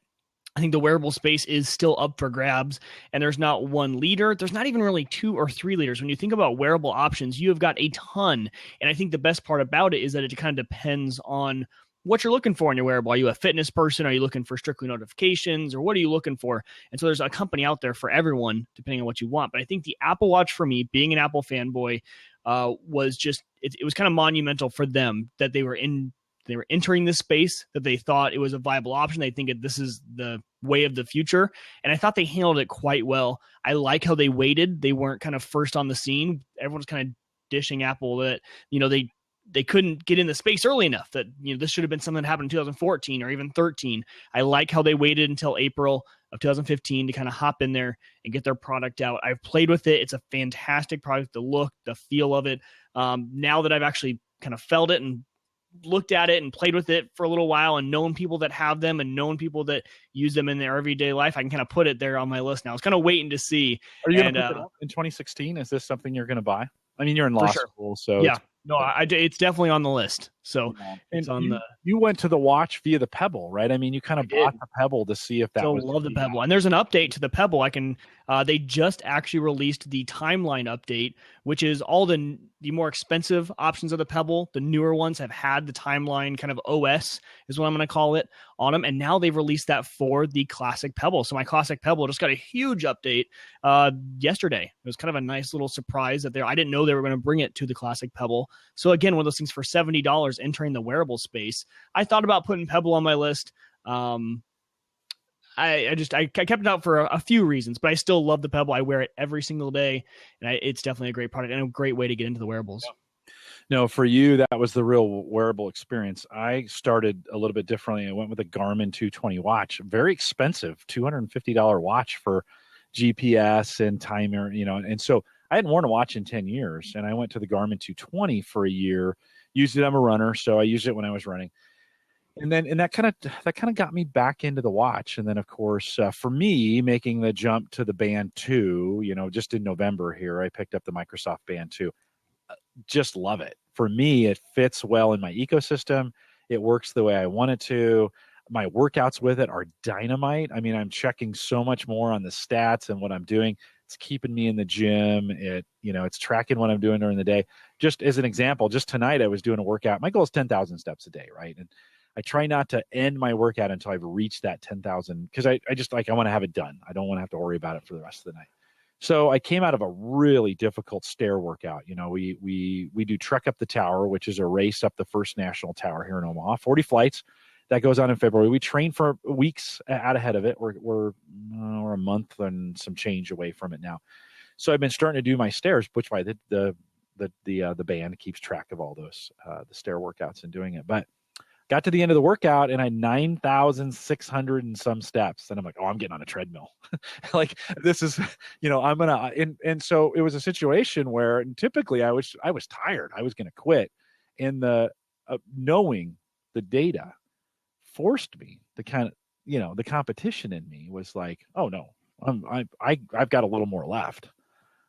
I think the wearable space is still up for grabs, and there's not one leader. There's not even really 2 or 3 leaders. When you think about wearable options, you have got a ton. And I think the best part about it is that it kind of depends on what you're looking for in your wearable. Are you a fitness person? Are you looking for strictly notifications, or what are you looking for? And so there's a company out there for everyone, depending on what you want. But I think the Apple Watch, for me, being an Apple fanboy, was just, it was kind of monumental for them that they were entering this space, that they thought it was a viable option. They think this is the way of the future. And I thought they handled it quite well. I like how they waited. They weren't kind of first on the scene. Everyone's kind of dishing Apple that, they couldn't get in the space early enough, that this should have been something that happened in 2014 or even 13. I like how they waited until April of 2015 to kind of hop in there and get their product out. I've played with it. It's a fantastic product. The look, the feel of it. Now that I've actually kind of felt it and looked at it and played with it for a little while and known people that have them and known people that use them in their everyday life, I can kind of put it there on my list now. I was kind of waiting to see. Are you going to pick it up in 2016? Is this something you're going to buy? I mean, you're in law school, so yeah. No, it's definitely on the list. So it's on you went to the watch via the Pebble, right? I mean, you kind of bought the Pebble to see if that was. Love the Pebble, and there's an update to the Pebble. They just actually released the timeline update, which is all the more expensive options of the Pebble. The newer ones have had the timeline kind of OS is what I'm going to call it on them, and now they've released that for the classic Pebble. So my classic Pebble just got a huge update yesterday. It was kind of a nice little surprise that I didn't know they were going to bring it to the classic Pebble. So again, one of those things for $70 entering the wearable space. I thought about putting Pebble on my list. I kept it out for a few reasons, but I still love the Pebble. I wear it every single day, and it's definitely a great product and a great way to get into the wearables. Yeah. No, for you, that was the real wearable experience. I started a little bit differently. I went with a Garmin 220 watch, very expensive, $250 watch for GPS and timer, and so I hadn't worn a watch in 10 years, and I went to the Garmin 220 for a year, used it. I'm a runner, so I used it when I was running. And that kind of got me back into the watch. And then of course, for me, making the jump to the Band 2, just in November here, I picked up the Microsoft Band 2. Just love it. For me, it fits well in my ecosystem. It works the way I want it to. My workouts with it are dynamite. I mean, I'm checking so much more on the stats and what I'm doing. It's keeping me in the gym. It's tracking what I'm doing during the day. Just as an example, just tonight I was doing a workout. My goal is 10,000 steps a day, right? And I try not to end my workout until I've reached that 10,000 because I just I want to have it done. I don't want to have to worry about it for the rest of the night. So I came out of a really difficult stair workout. We do Trek Up the Tower, which is a race up the first national tower here in Omaha, 40 flights. That goes on in February. We train for weeks out ahead of it. We're a month and some change away from it now. So I've been starting to do my stairs, which by the band keeps track of all those the stair workouts and doing it. But got to the end of the workout and I had 9,600 and some steps. And I'm like, oh, I'm getting on a treadmill. Like this is, I'm going to, and so it was a situation where typically I was tired. I was going to quit. And the knowing the data forced me to kind of, the competition in me was like, oh no, I've got a little more left.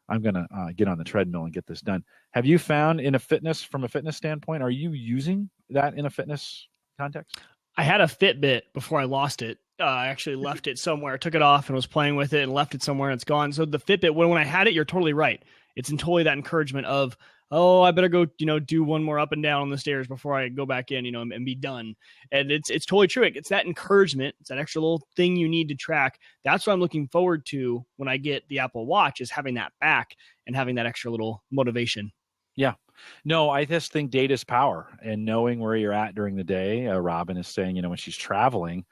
I'm going to get on the treadmill and get this done. Have you found from a fitness standpoint, are you using that in a fitness context? I had a Fitbit before I lost it. I actually left it somewhere, took it off and was playing with it and left it somewhere and it's gone. So the Fitbit, when I had it, you're totally right. It's in totally that encouragement of, oh, I better go, do one more up and down on the stairs before I go back in, and be done. And it's totally true. It's that encouragement. It's that extra little thing you need to track. That's what I'm looking forward to when I get the Apple Watch, is having that back and having that extra little motivation. Yeah. No, I just think data's power, and knowing where you're at during the day. Robin is saying, when she's traveling,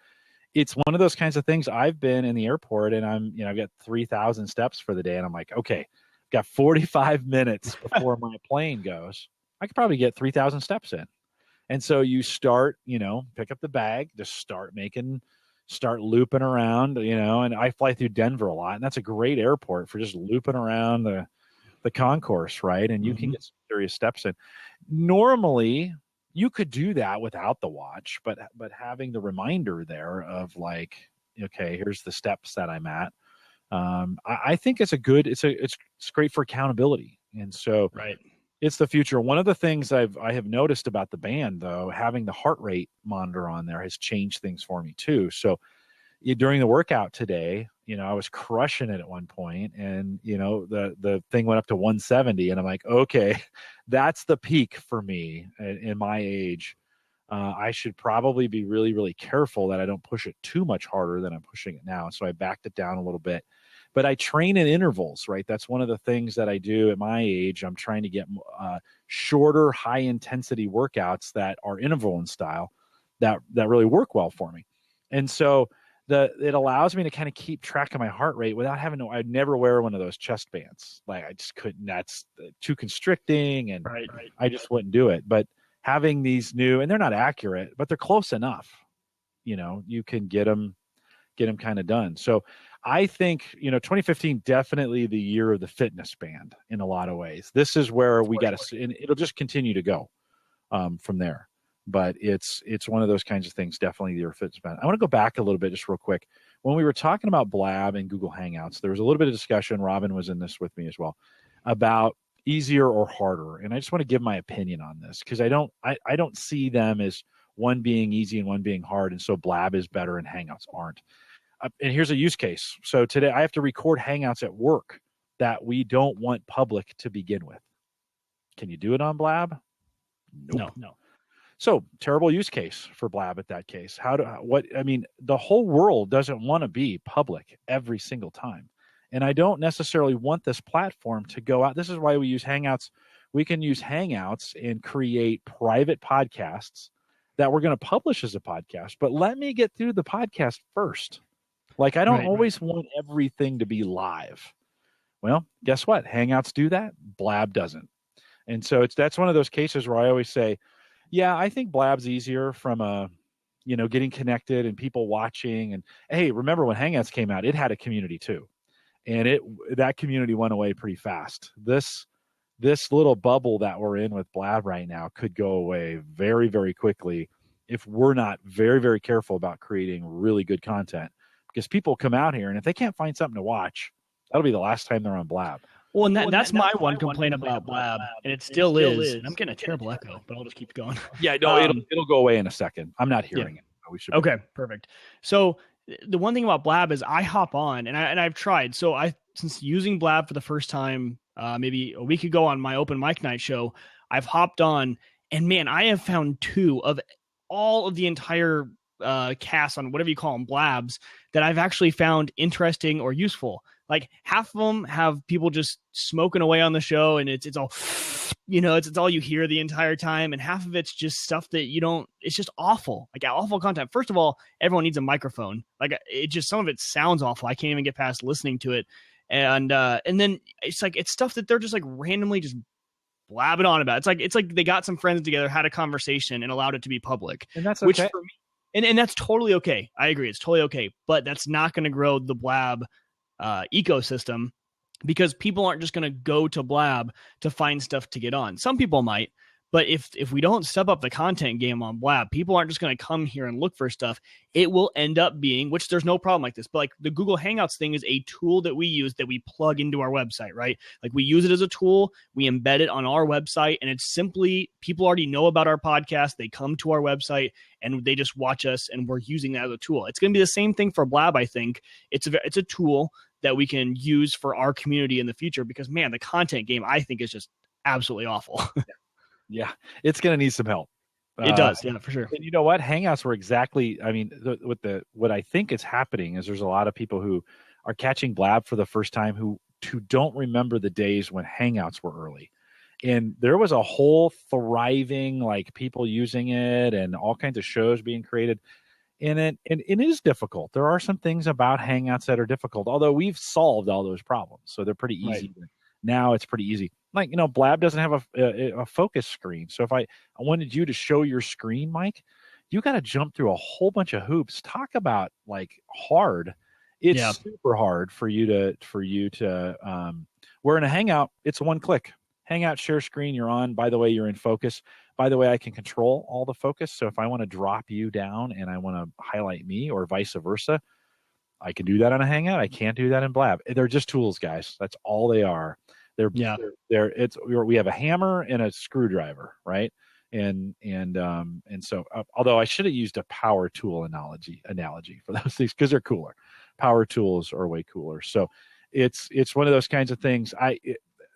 it's one of those kinds of things. I've been in the airport and I've got 3,000 steps for the day. And I'm like, okay, got 45 minutes before my plane goes. I could probably get 3,000 steps in. And so you start, pick up the bag, just start looping around, and I fly through Denver a lot. And that's a great airport for just looping around the concourse, right? And you can get some serious steps in. Normally, you could do that without the watch, but having the reminder there of like, okay, here's the steps that I'm at. I think it's great for accountability, and so right. It's the future. One of the things I have noticed about the band, though, having the heart rate monitor on there has changed things for me too. So during the workout today, I was crushing it at one point, and the thing went up to 170, and I'm like, okay, that's the peak for me in my age. I should probably be really, really careful that I don't push it too much harder than I'm pushing it now. So I backed it down a little bit. But I train in intervals, right? That's one of the things that I do at my age. I'm trying to get shorter, high-intensity workouts that are interval in style that really work well for me. And so it allows me to kind of keep track of my heart rate without having to. I'd never wear one of those chest bands. Like I just couldn't. That's too constricting, and right. I just wouldn't do it. But having these new, and they're not accurate, but they're close enough. You can get them kind of done. So I think, 2015, definitely the year of the fitness band in a lot of ways. This is where we got to, and it'll just continue to go from there. But it's one of those kinds of things, definitely the year of fitness band. I want to go back a little bit just real quick. When we were talking about Blab and Google Hangouts, there was a little bit of discussion, Robin was in this with me as well, about easier or harder. And I just want to give my opinion on this because I don't see them as one being easy and one being hard. And so Blab is better and Hangouts aren't. And here's a use case. So today I have to record Hangouts at work that we don't want public to begin with. Can you do it on Blab? Nope. No. So terrible use case for Blab at that case. The whole world doesn't want to be public every single time. And I don't necessarily want this platform to go out. This is why we use Hangouts. We can use Hangouts and create private podcasts that we're going to publish as a podcast. But let me get through the podcast first. Like I don't always want everything to be live. Well, guess what? Hangouts do that. Blab doesn't. And so that's one of those cases where I always say, yeah, I think Blab's easier from getting connected and people watching. And hey, remember when Hangouts came out, it had a community too. And that community went away pretty fast. This little bubble that we're in with Blab right now could go away very, very quickly if we're not very, very careful about creating really good content, because people come out here and if they can't find something to watch, that'll be the last time they're on Blab. Well, and that's my one complaint about Blab, and it still is. And I'm getting a terrible echo, but I'll just keep going. Yeah, no, it'll go away in a second. I'm not hearing it. We should. Okay, perfect. So the one thing about Blab is I hop on and I've tried. So since using Blab for the first time, maybe a week ago on my open mic night show, I've hopped on, and man, I have found 2 of all of the entire cast on whatever you call them, Blabs, that I've actually found interesting or useful. Like half of them have people just smoking away on the show, and it's all, it's all you hear the entire time. And half of it's just stuff that it's just awful, like awful content. First of all, everyone needs a microphone. Like some of it sounds awful. I can't even get past listening to it. And then it's stuff that they're just like randomly just blabbing on about. It's like they got some friends together, had a conversation, and allowed it to be public. And that's okay. Which for me, and that's totally okay. I agree. It's totally okay. But that's not going to grow the Blab ecosystem, because people aren't just going to go to Blab to find stuff to get on. Some people might, but if we don't step up the content game on Blab, people aren't just going to come here and look for stuff. It will end up being, which there's no problem like this, but like the Google Hangouts thing is a tool that we use, that we plug into our website, right? Like we use it as a tool, we embed it on our website, and it's simply, people already know about our podcast. They come to our website and they just watch us, and we're using that as a tool. It's going to be the same thing for Blab. I think it's a tool that we can use for our community in the future, because man, the content game, I think, is just absolutely awful. Yeah, it's going to need some help. It does, yeah, for sure. And you know what? Hangouts were exactly, I mean, what I think is happening is there's a lot of people who are catching Blab for the first time who don't remember the days when Hangouts were early. And there was a whole thriving, like people using it and all kinds of shows being created. And it is difficult. There are some things about Hangouts that are difficult, although we've solved all those problems. So they're pretty easy. Right. Now it's pretty easy. Like, Blab doesn't have a focus screen. So if I wanted you to show your screen, Mike, you got to jump through a whole bunch of hoops. Talk about like hard. It's super hard for you to we're in a Hangout. It's one click. Hangout, share screen, you're on. By the way, you're in focus. By the way, I can control all the focus. So if I want to drop you down and I want to highlight me, or vice versa, I can do that on a Hangout. I can't do that in Blab. They're just tools, guys. That's all they are. We have a hammer and a screwdriver, right? And so although I should have used a power tool analogy for those things, because they're cooler. Power tools are way cooler. So it's one of those kinds of things.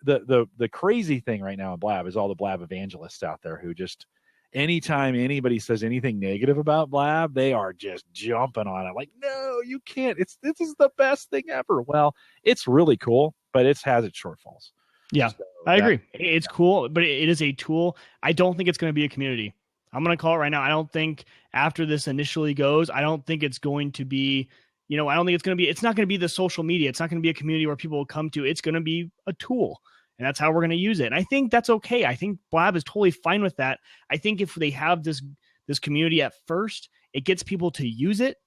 The crazy thing right now in Blab is all the Blab evangelists out there who just, anytime anybody says anything negative about Blab, they are just jumping on it. Like, no, you can't. This is the best thing ever. Well, it's really cool, but it has its shortfalls. Yeah, so I agree. It's cool, but it is a tool. I don't think it's going to be a community. I'm going to call it right now. I don't think after this initially goes, I don't think it's going to be, I don't think it's not going to be the social media. It's not going to be a community where people will come to. It's going to be a tool. And that's how we're going to use it. And I think that's okay. I think Blab is totally fine with that. I think if they have this community at first, it gets people to use it.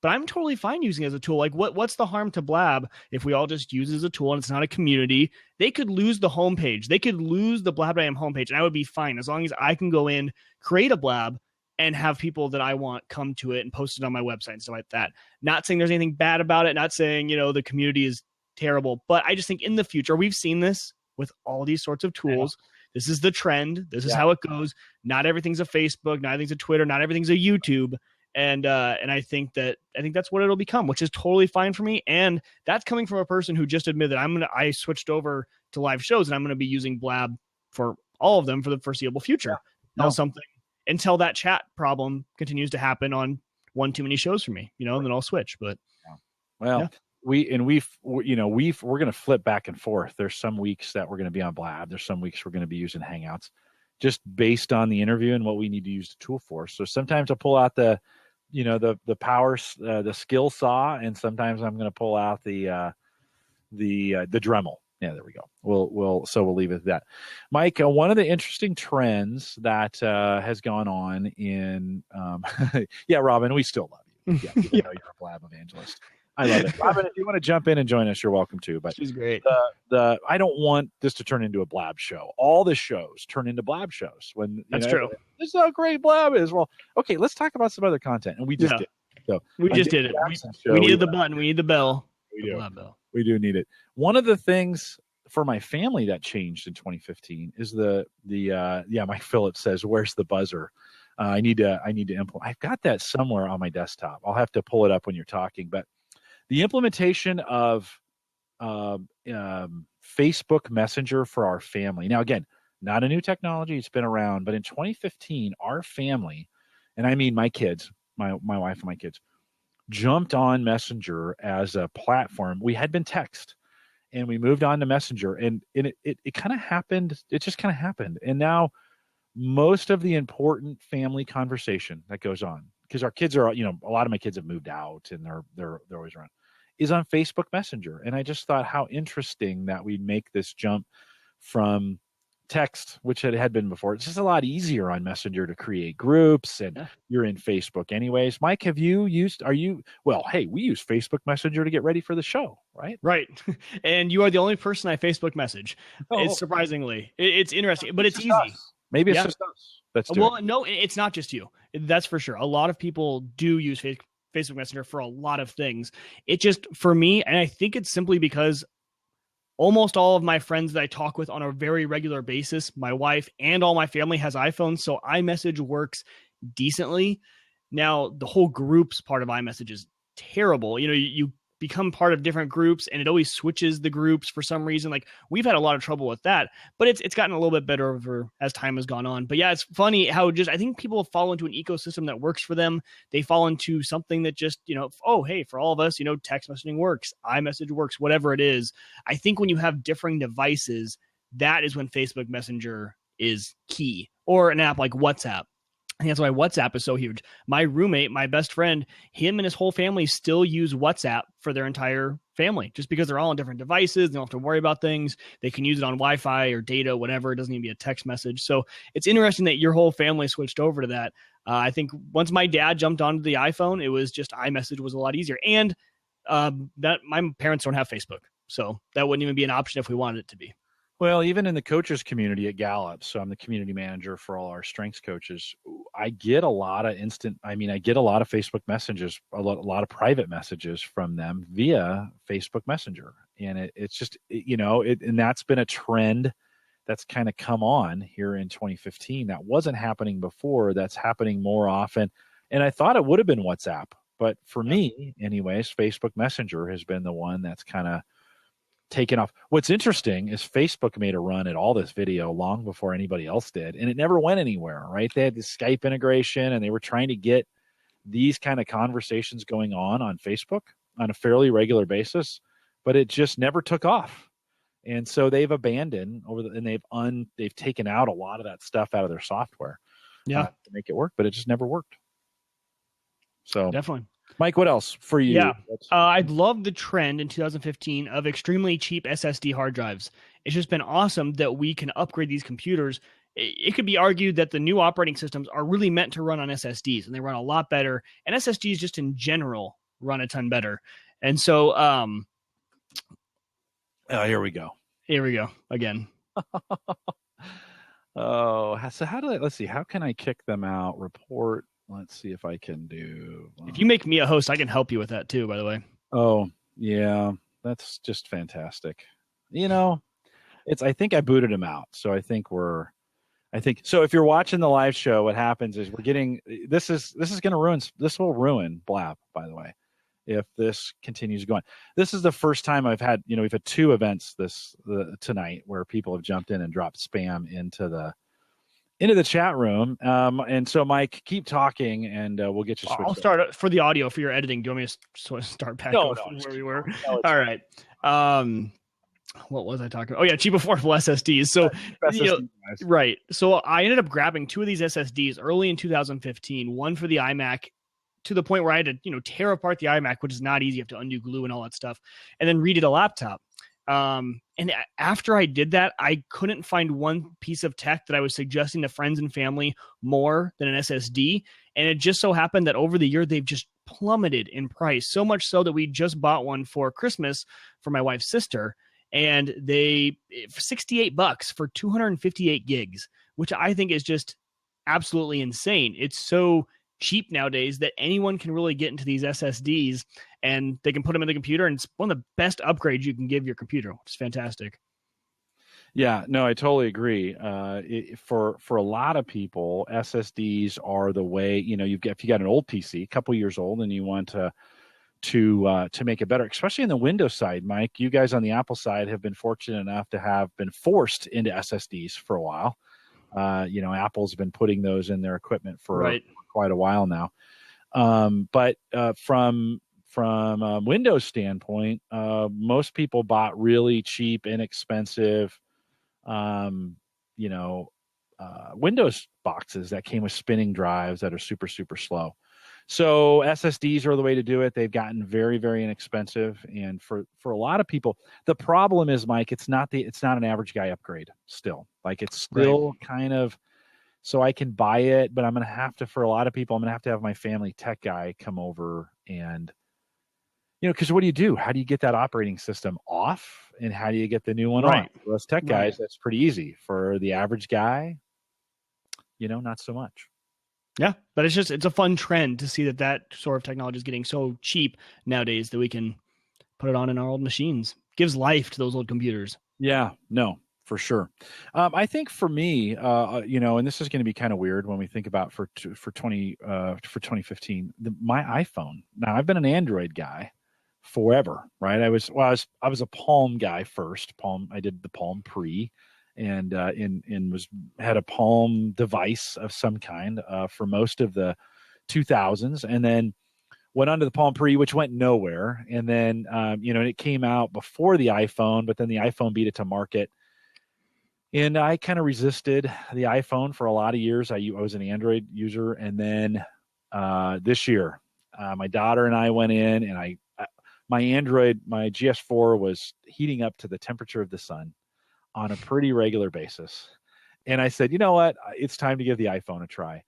But I'm totally fine using it as a tool. Like, what's the harm to Blab if we all just use it as a tool and it's not a community? They could lose the homepage. They could lose the Blab.am homepage, and I would be fine as long as I can go in, create a Blab, and have people that I want come to it and post it on my website and stuff like that. Not saying there's anything bad about it. Not saying, the community is terrible. But I just think in the future, we've seen this with all these sorts of tools. Yeah. This is the trend. This is how it goes. Not everything's a Facebook. Not everything's a Twitter. Not everything's a YouTube. And I think that's what it'll become, which is totally fine for me. And that's coming from a person who just admitted that I switched over to live shows and I'm going to be using Blab for all of them for the foreseeable future. Until that chat problem continues to happen on one too many shows for me, and then I'll switch. But we're going to flip back and forth. There's some weeks that we're going to be on Blab. There's some weeks we're going to be using Hangouts, just based on the interview and what we need to use the tool for. So sometimes I'll pull out the power, the skill saw, and sometimes I'm going to pull out the Dremel. Yeah, there we go. We'll leave it at that. Mike, one of the interesting trends that has gone on in, Robin, we still love you. Yeah, you're a Blab evangelist. I love it. Robin, if you want to jump in and join us, you're welcome to. But she's great. I don't want this to turn into a Blab show. All the shows turn into Blab shows. That's true. This is how great Blab is. Well, okay, let's talk about some other content. And we just did. So we just did it. We needed the button. We need the bell. We do. Bell. We do need it. One of the things for my family that changed in 2015 is Mike Phillips says, "Where's the buzzer?" I need to implement. I've got that somewhere on my desktop. I'll have to pull it up when you're talking. But the implementation of Facebook Messenger for our family. Now, again, not a new technology. It's been around. But in 2015, our family, and I mean my kids, my wife and my kids, jumped on Messenger as a platform. We had been text, and we moved on to Messenger. And it kind of happened. It just kind of happened. And now most of the important family conversation that goes on, because our kids are, a lot of my kids have moved out and they're always around, is on Facebook Messenger. And I just thought how interesting that we'd make this jump from text, which it had been before. It's just a lot easier on Messenger to create groups, and you're in Facebook anyways. Mike, we use Facebook Messenger to get ready for the show, right? Right. And you are the only person I Facebook message. It's surprisingly, it's interesting, but it's easy. Maybe it's just us. No, it's not just you. That's for sure. A lot of people do use Facebook Messenger for a lot of things. It just, for me, and I think it's simply because almost all of my friends that I talk with on a very regular basis, my wife and all my family has iPhones, so iMessage works decently. Now, the whole groups part of iMessage is terrible. You become part of different groups and it always switches the groups for some reason. Like, we've had a lot of trouble with that, but it's gotten a little bit better over as time has gone on. But yeah, it's funny how I think people fall into an ecosystem that works for them. They fall into something that just, oh, hey, for all of us, text messaging works, iMessage works, whatever it is. I think when you have differing devices, that is when Facebook Messenger is key, or an app like WhatsApp. And that's why WhatsApp is so huge. My roommate, my best friend, him and his whole family still use WhatsApp for their entire family, just because they're all on different devices. They don't have to worry about things. They can use it on Wi-Fi or data, whatever. It doesn't even be a text message. So it's interesting that your whole family switched over to that. I think once my dad jumped onto the iPhone, it was just iMessage was a lot easier. And that my parents don't have Facebook, so that wouldn't even be an option if we wanted it to be. Well, even in the coaches community at Gallup, so I'm the community manager for all our strengths coaches, I get a lot of Facebook messages, a lot of private messages from them via Facebook Messenger. And it's just, and that's been a trend that's kind of come on here in 2015. That wasn't happening before. That's happening more often. And I thought it would have been WhatsApp. But for me, anyways, Facebook Messenger has been the one that's kind of taken off. What's interesting is Facebook made a run at all this video long before anybody else did, and it never went anywhere, right? They had the Skype integration, and they were trying to get these kind of conversations going on Facebook on a fairly regular basis, but it just never took off. And so they've abandoned they've taken out a lot of that stuff out of their software to make it work, but it just never worked. So definitely. Mike, what else for you? Yeah, I love the trend in 2015 of extremely cheap SSD hard drives. It's just been awesome that we can upgrade these computers. It could be argued that the new operating systems are really meant to run on SSDs, and they run a lot better. And SSDs just in general run a ton better. And so, here we go. Here we go again. Let's see. How can I kick them out? Report. Let's see if I can do. If you make me a host, I can help you with that too, by the way. Oh, yeah. That's just fantastic. I think I booted him out. So I think so if you're watching the live show, what happens is this will ruin Blab, by the way, if this continues going. This is the first time we've had two events tonight where people have jumped in and dropped spam into the chat room. And so, Mike, keep talking, and we'll get you switched. I'll start for the audio for your editing. Do you want me to start back where we were? All right. What was I talking about? Oh, yeah, cheap affordable SSDs. So, right. So I ended up grabbing two of these SSDs early in 2015, one for the iMac, to the point where I had to, tear apart the iMac, which is not easy. You have to undo glue and all that stuff, and then redid a laptop. And after I did that, I couldn't find one piece of tech that I was suggesting to friends and family more than an SSD. And it just so happened that over the year, they've just plummeted in price, so much so that we just bought one for Christmas for my wife's sister, and they $68 for 258 gigs, which I think is just absolutely insane. It's so cheap nowadays that anyone can really get into these SSDs, and they can put them in the computer, and it's one of the best upgrades you can give your computer, which is fantastic. Yeah, no, I totally agree. For a lot of people, SSDs are the way. You know, if you got an old PC, a couple years old, and you want to make it better, especially in the Windows side. Mike, you guys on the Apple side have been fortunate enough to have been forced into SSDs for a while. You know, Apple's been putting those in their equipment for quite a while now. But from a Windows standpoint, most people bought really cheap, inexpensive, Windows boxes that came with spinning drives that are super, super slow. So SSDs are the way to do it. They've gotten very, very inexpensive. And for a lot of people, the problem is, Mike, it's not an average guy upgrade still. Like, it's still kind of, so I can buy it, but I'm going to have to, for a lot of people, I'm going to have my family tech guy come over and, you know, because what do? How do you get that operating system off, and how do you get the new one on? For us tech guys, that's pretty easy. For the average guy, you know, not so much. Yeah, but it's a fun trend to see that sort of technology is getting so cheap nowadays that we can put it on in our old machines. Gives life to those old computers. Yeah, no, for sure. I think for me, and this is going to be kind of weird when we think about for 2015, my iPhone. Now, I've been an Android guy forever, right? I was a Palm guy first. Palm, I did the Palm Pre. And had a Palm device of some kind for most of the 2000s, and then went on to the Palm Pre, which went nowhere. And then it came out before the iPhone, but then the iPhone beat it to market. And I kind of resisted the iPhone for a lot of years. I was an Android user, and then this year, my daughter and I went in, and my GS4 was heating up to the temperature of the sun on a pretty regular basis. And I said, you know what? It's time to give the iPhone a try.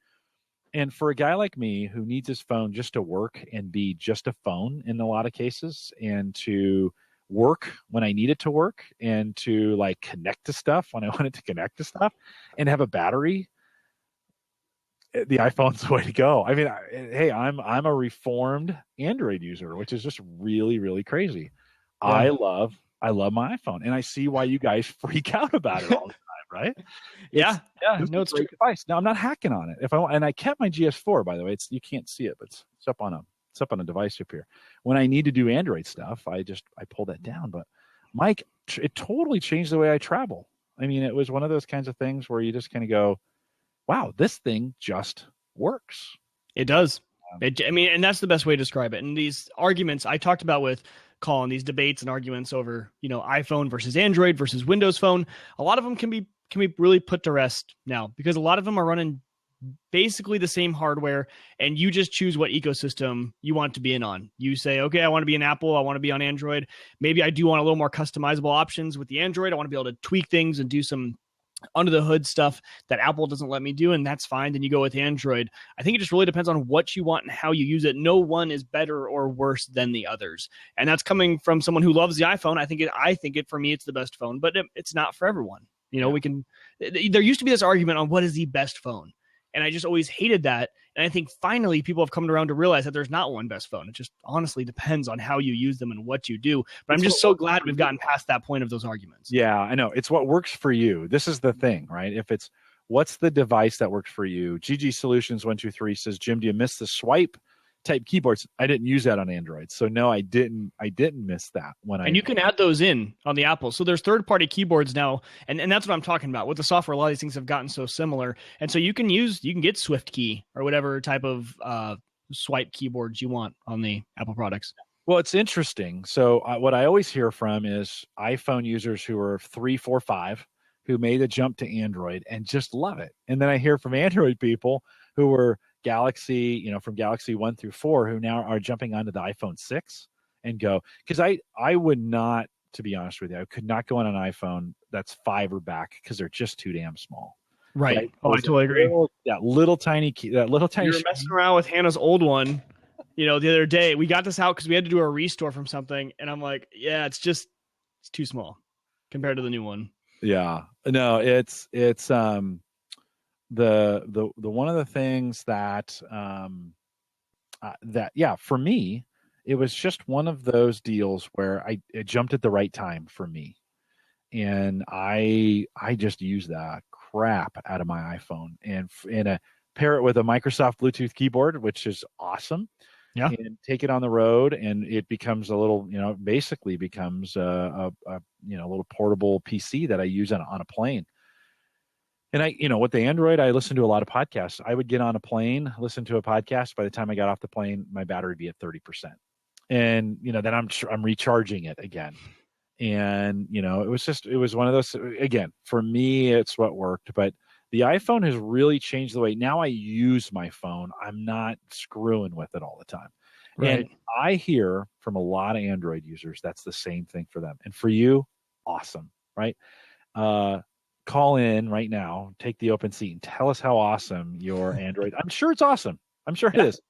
And for a guy like me who needs his phone just to work and be just a phone in a lot of cases, and to work when I need it to work, and to like connect to stuff when I want it to connect to stuff, and have a battery, the iPhone's the way to go. I mean, hey, I'm a reformed Android user, which is just really, really crazy. Yeah. I love my iPhone, and I see why you guys freak out about it all the time, right? No, it's great device. Now, I'm not hacking on it. And I kept my GS4, by the way. You can't see it, but it's up on a device up here. When I need to do Android stuff, I pull that down. But Mike, it totally changed the way I travel. I mean, it was one of those kinds of things where you just kind of go, "Wow, this thing just works." It does. And that's the best way to describe it. And these arguments I talked about with Colin, these debates and arguments over, iPhone versus Android versus Windows Phone, a lot of them can be really put to rest now, because a lot of them are running basically the same hardware, and you just choose what ecosystem you want to be in on. You say, okay, I want to be in Apple, I want to be on Android. Maybe I do want a little more customizable options with the Android. I want to be able to tweak things and do some under the hood stuff that Apple doesn't let me do, and that's fine. Then you go with Android. I think it just really depends on what you want and how you use it. No one is better or worse than the others, and that's coming from someone who loves the iPhone. I think for me, it's the best phone, but it's not for everyone. There used to be this argument on what is the best phone, and I just always hated that. And I think finally people have come around to realize that there's not one best phone. It just honestly depends on how you use them and what you do. But I'm just so glad we've gotten past that point of those arguments. Yeah, I know. It's what works for you. This is the thing, right? If it's what's the device that works for you? GG Solutions 123 says, Jim, do you miss the swipe type keyboards? I didn't use that on Android. So no, I didn't miss that And you can add those in on the Apple. So there's third-party keyboards now, and that's what I'm talking about. With the software, a lot of these things have gotten so similar. And so you can get Swift Key or whatever type of swipe keyboards you want on the Apple products. Well, it's interesting. So what I always hear from is iPhone users who are 3, 4, 5 who made a jump to Android and just love it. And then I hear from Android people who were Galaxy, from Galaxy 1 through 4, who now are jumping onto the iPhone 6 and go, because I would not, to be honest with you, I could not go on an iPhone that's 5 or back because they're just too damn small. Right. Oh, I totally agree. That little tiny key, that little tiny. You're messing around with Hannah's old one, the other day we got this out because we had to do a restore from something, and I'm like, yeah, it's too small compared to the new one. Yeah, no, it's the one of the things that for me, it was just one of those deals where it jumped at the right time for me, and I just use that crap out of my iPhone and pair it with a Microsoft Bluetooth keyboard, which is awesome. Yeah. And take it on the road, and it becomes a little, basically becomes a little portable PC that I use on a plane. And with the Android, I listen to a lot of podcasts. I would get on a plane, listen to a podcast. By the time I got off the plane, my battery would be at 30%. And, then I'm recharging it again. And, it was one of those, again, for me, it's what worked. But the iPhone has really changed the way now I use my phone. I'm not screwing with it all the time. Right. And I hear from a lot of Android users, that's the same thing for them. And for you, awesome, right? Call in right now, take the open seat, and tell us how awesome your Android. I'm sure it's awesome. I'm sure it is.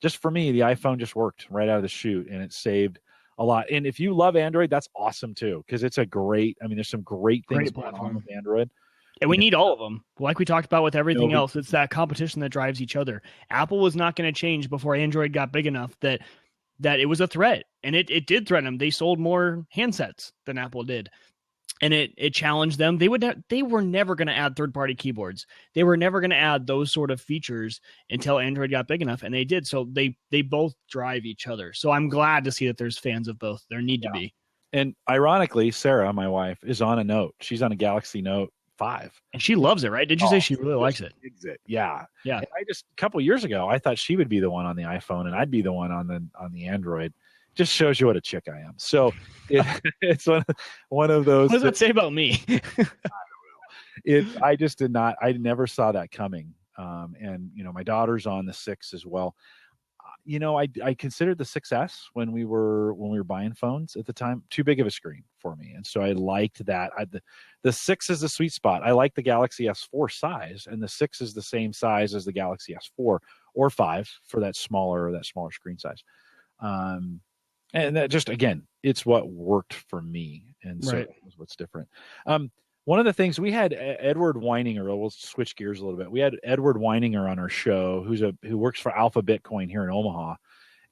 Just for me, the iPhone just worked right out of the chute, and it saved a lot. And if you love Android, that's awesome too, because it's there's some great things going on with Android. And we need all of them. Like we talked about with everything else, it's that competition that drives each other. Apple was not going to change before Android got big enough that it was a threat. And it did threaten them. They sold more handsets than Apple did. And it challenged them. They were never going to add third-party keyboards. They were never going to add those sort of features until Android got big enough, and they did. So they both drive each other. So I'm glad to see that there's fans of both. There need to be. And ironically, Sarah, my wife, is on a Note. She's on a Galaxy Note 5. And she loves it, right? Did you say she really likes it? Yeah. Yeah. And a couple of years ago, I thought she would be the one on the iPhone, and I'd be the one on the Android. Just shows you what a chick I am. So it's one of those. What does that say about me? I don't know. I just did not. I never saw that coming. And my daughter's on the 6 as well. I considered the 6S when we were buying phones at the time too big of a screen for me, and so I liked that. The 6 is the sweet spot. I like the Galaxy S4 size, and the 6 is the same size as the Galaxy S4 or 5 for that smaller screen size. And that just, again, it's what worked for me. And so that was what's different. One of the things we had Edward Weininger, we'll switch gears a little bit. We had Edward Weininger on our show, who works for Alpha Bitcoin here in Omaha.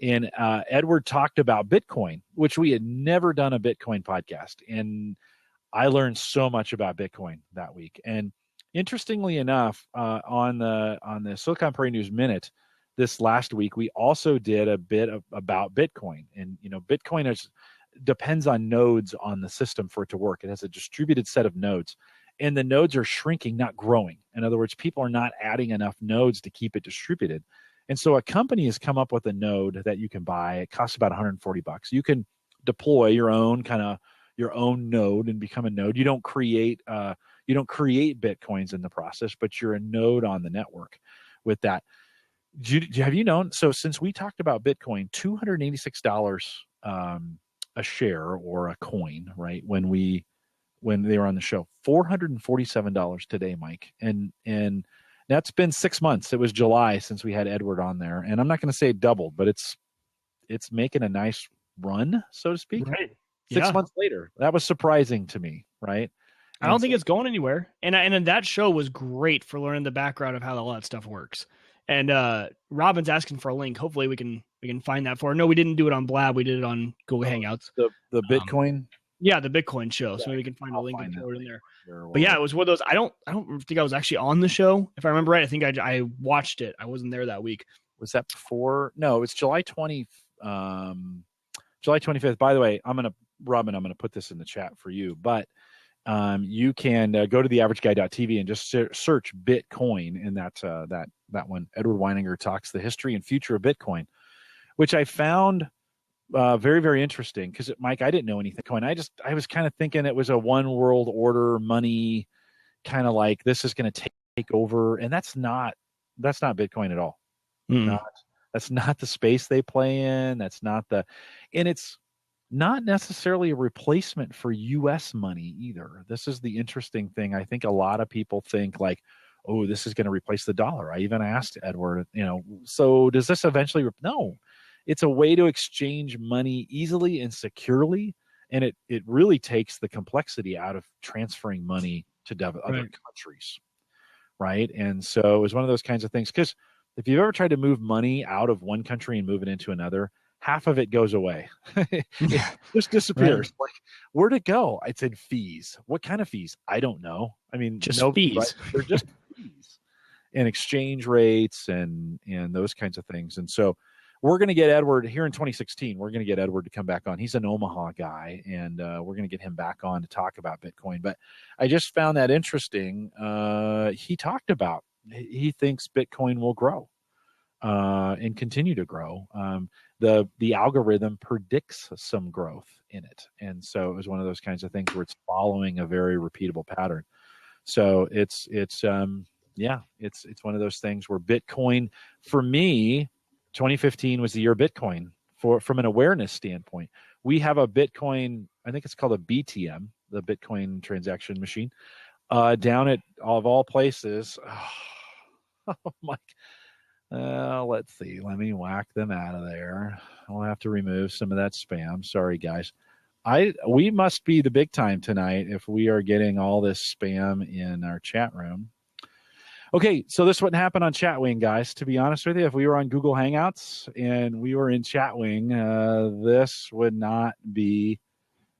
And Edward talked about Bitcoin, which we had never done a Bitcoin podcast. And I learned so much about Bitcoin that week. And interestingly enough, on the Silicon Prairie News Minute, this last week, we also did a bit about Bitcoin. And, Bitcoin depends on nodes on the system for it to work. It has a distributed set of nodes. And the nodes are shrinking, not growing. In other words, people are not adding enough nodes to keep it distributed. And so a company has come up with a node that you can buy. It costs about $140. You can deploy your own node and become a node. You don't create Bitcoins in the process, but you're a node on the network with that. Have you known? So since we talked about Bitcoin, $286 a share or a coin, right? When they were on the show, $447 today, Mike, and that's been 6 months. It was July since we had Edward on there, and I'm not going to say it doubled, but it's making a nice run, so to speak. Right. 6 months later, that was surprising to me, right? I don't think it's going anywhere. And that show was great for learning the background of how all that stuff works. And Robin's asking for a link. Hopefully we can find that for her. No, we didn't do it on Blab. We did it on Google Hangouts. The Bitcoin? Yeah, the Bitcoin show. Yeah, so maybe we can find a link and throw it in there. But yeah, it was one of those. I don't think I was actually on the show. If I remember right, I think I watched it. I wasn't there that week. Was that before? No, it's July 25th. By the way, Robin, I'm gonna put this in the chat for you, but you can go to theaverageguy.tv and just search Bitcoin, and that one. Edward Weininger talks the history and future of Bitcoin, which I found very, very interesting because, Mike, I didn't know anything. I was kind of thinking it was a one world order money, kind of like this is going to take over, and that's not Bitcoin at all. That's not the space they play in. And it's not necessarily a replacement for U.S. money either. This is the interesting thing. I think a lot of people think like, oh, this is going to replace the dollar. I even asked Edward, so does this eventually? No, it's a way to exchange money easily and securely, and it really takes the complexity out of transferring money to other countries, right? And so it was one of those kinds of things, because if you've ever tried to move money out of one country and move it into another, half of it goes away. It just disappears. Like, where'd it go? It's in fees. What kind of fees? I don't know. I mean, just fees. Right? They're just fees and exchange rates and those kinds of things. And so we're going to get Edward here in 2016. We're going to get Edward to come back on. He's an Omaha guy, and we're going to get him back on to talk about Bitcoin. But I just found that interesting. He talked about, he thinks Bitcoin will grow and continue to grow. The algorithm predicts some growth in it. And so it was one of those kinds of things where it's following a very repeatable pattern. So it's one of those things where Bitcoin, for me, 2015 was the year of Bitcoin from an awareness standpoint. We have a Bitcoin, I think it's called a BTM, the Bitcoin transaction machine, down at, of all places. Oh my. Let's see. Let me whack them out of there. I'll have to remove some of that spam. Sorry, guys. We must be the big time tonight if we are getting all this spam in our chat room. Okay, so this wouldn't happen on Chatwing, guys. To be honest with you, if we were on Google Hangouts and we were in Chatwing, this would not be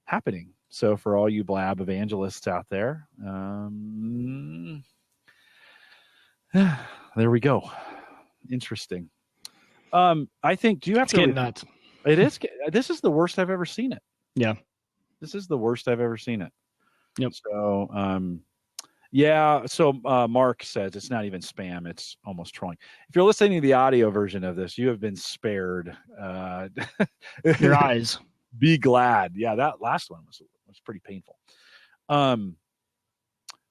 happening. So for all you Blab evangelists out there, there we go. Interesting. I think, do you have to get nuts? It is. This is the worst I've ever seen it. Yeah. This is the worst I've ever seen it. Yep. So, yeah. So Mark says it's not even spam. It's almost trolling. If you're listening to the audio version of this, you have been spared. Your eyes. Be glad. Yeah, that last one was pretty painful.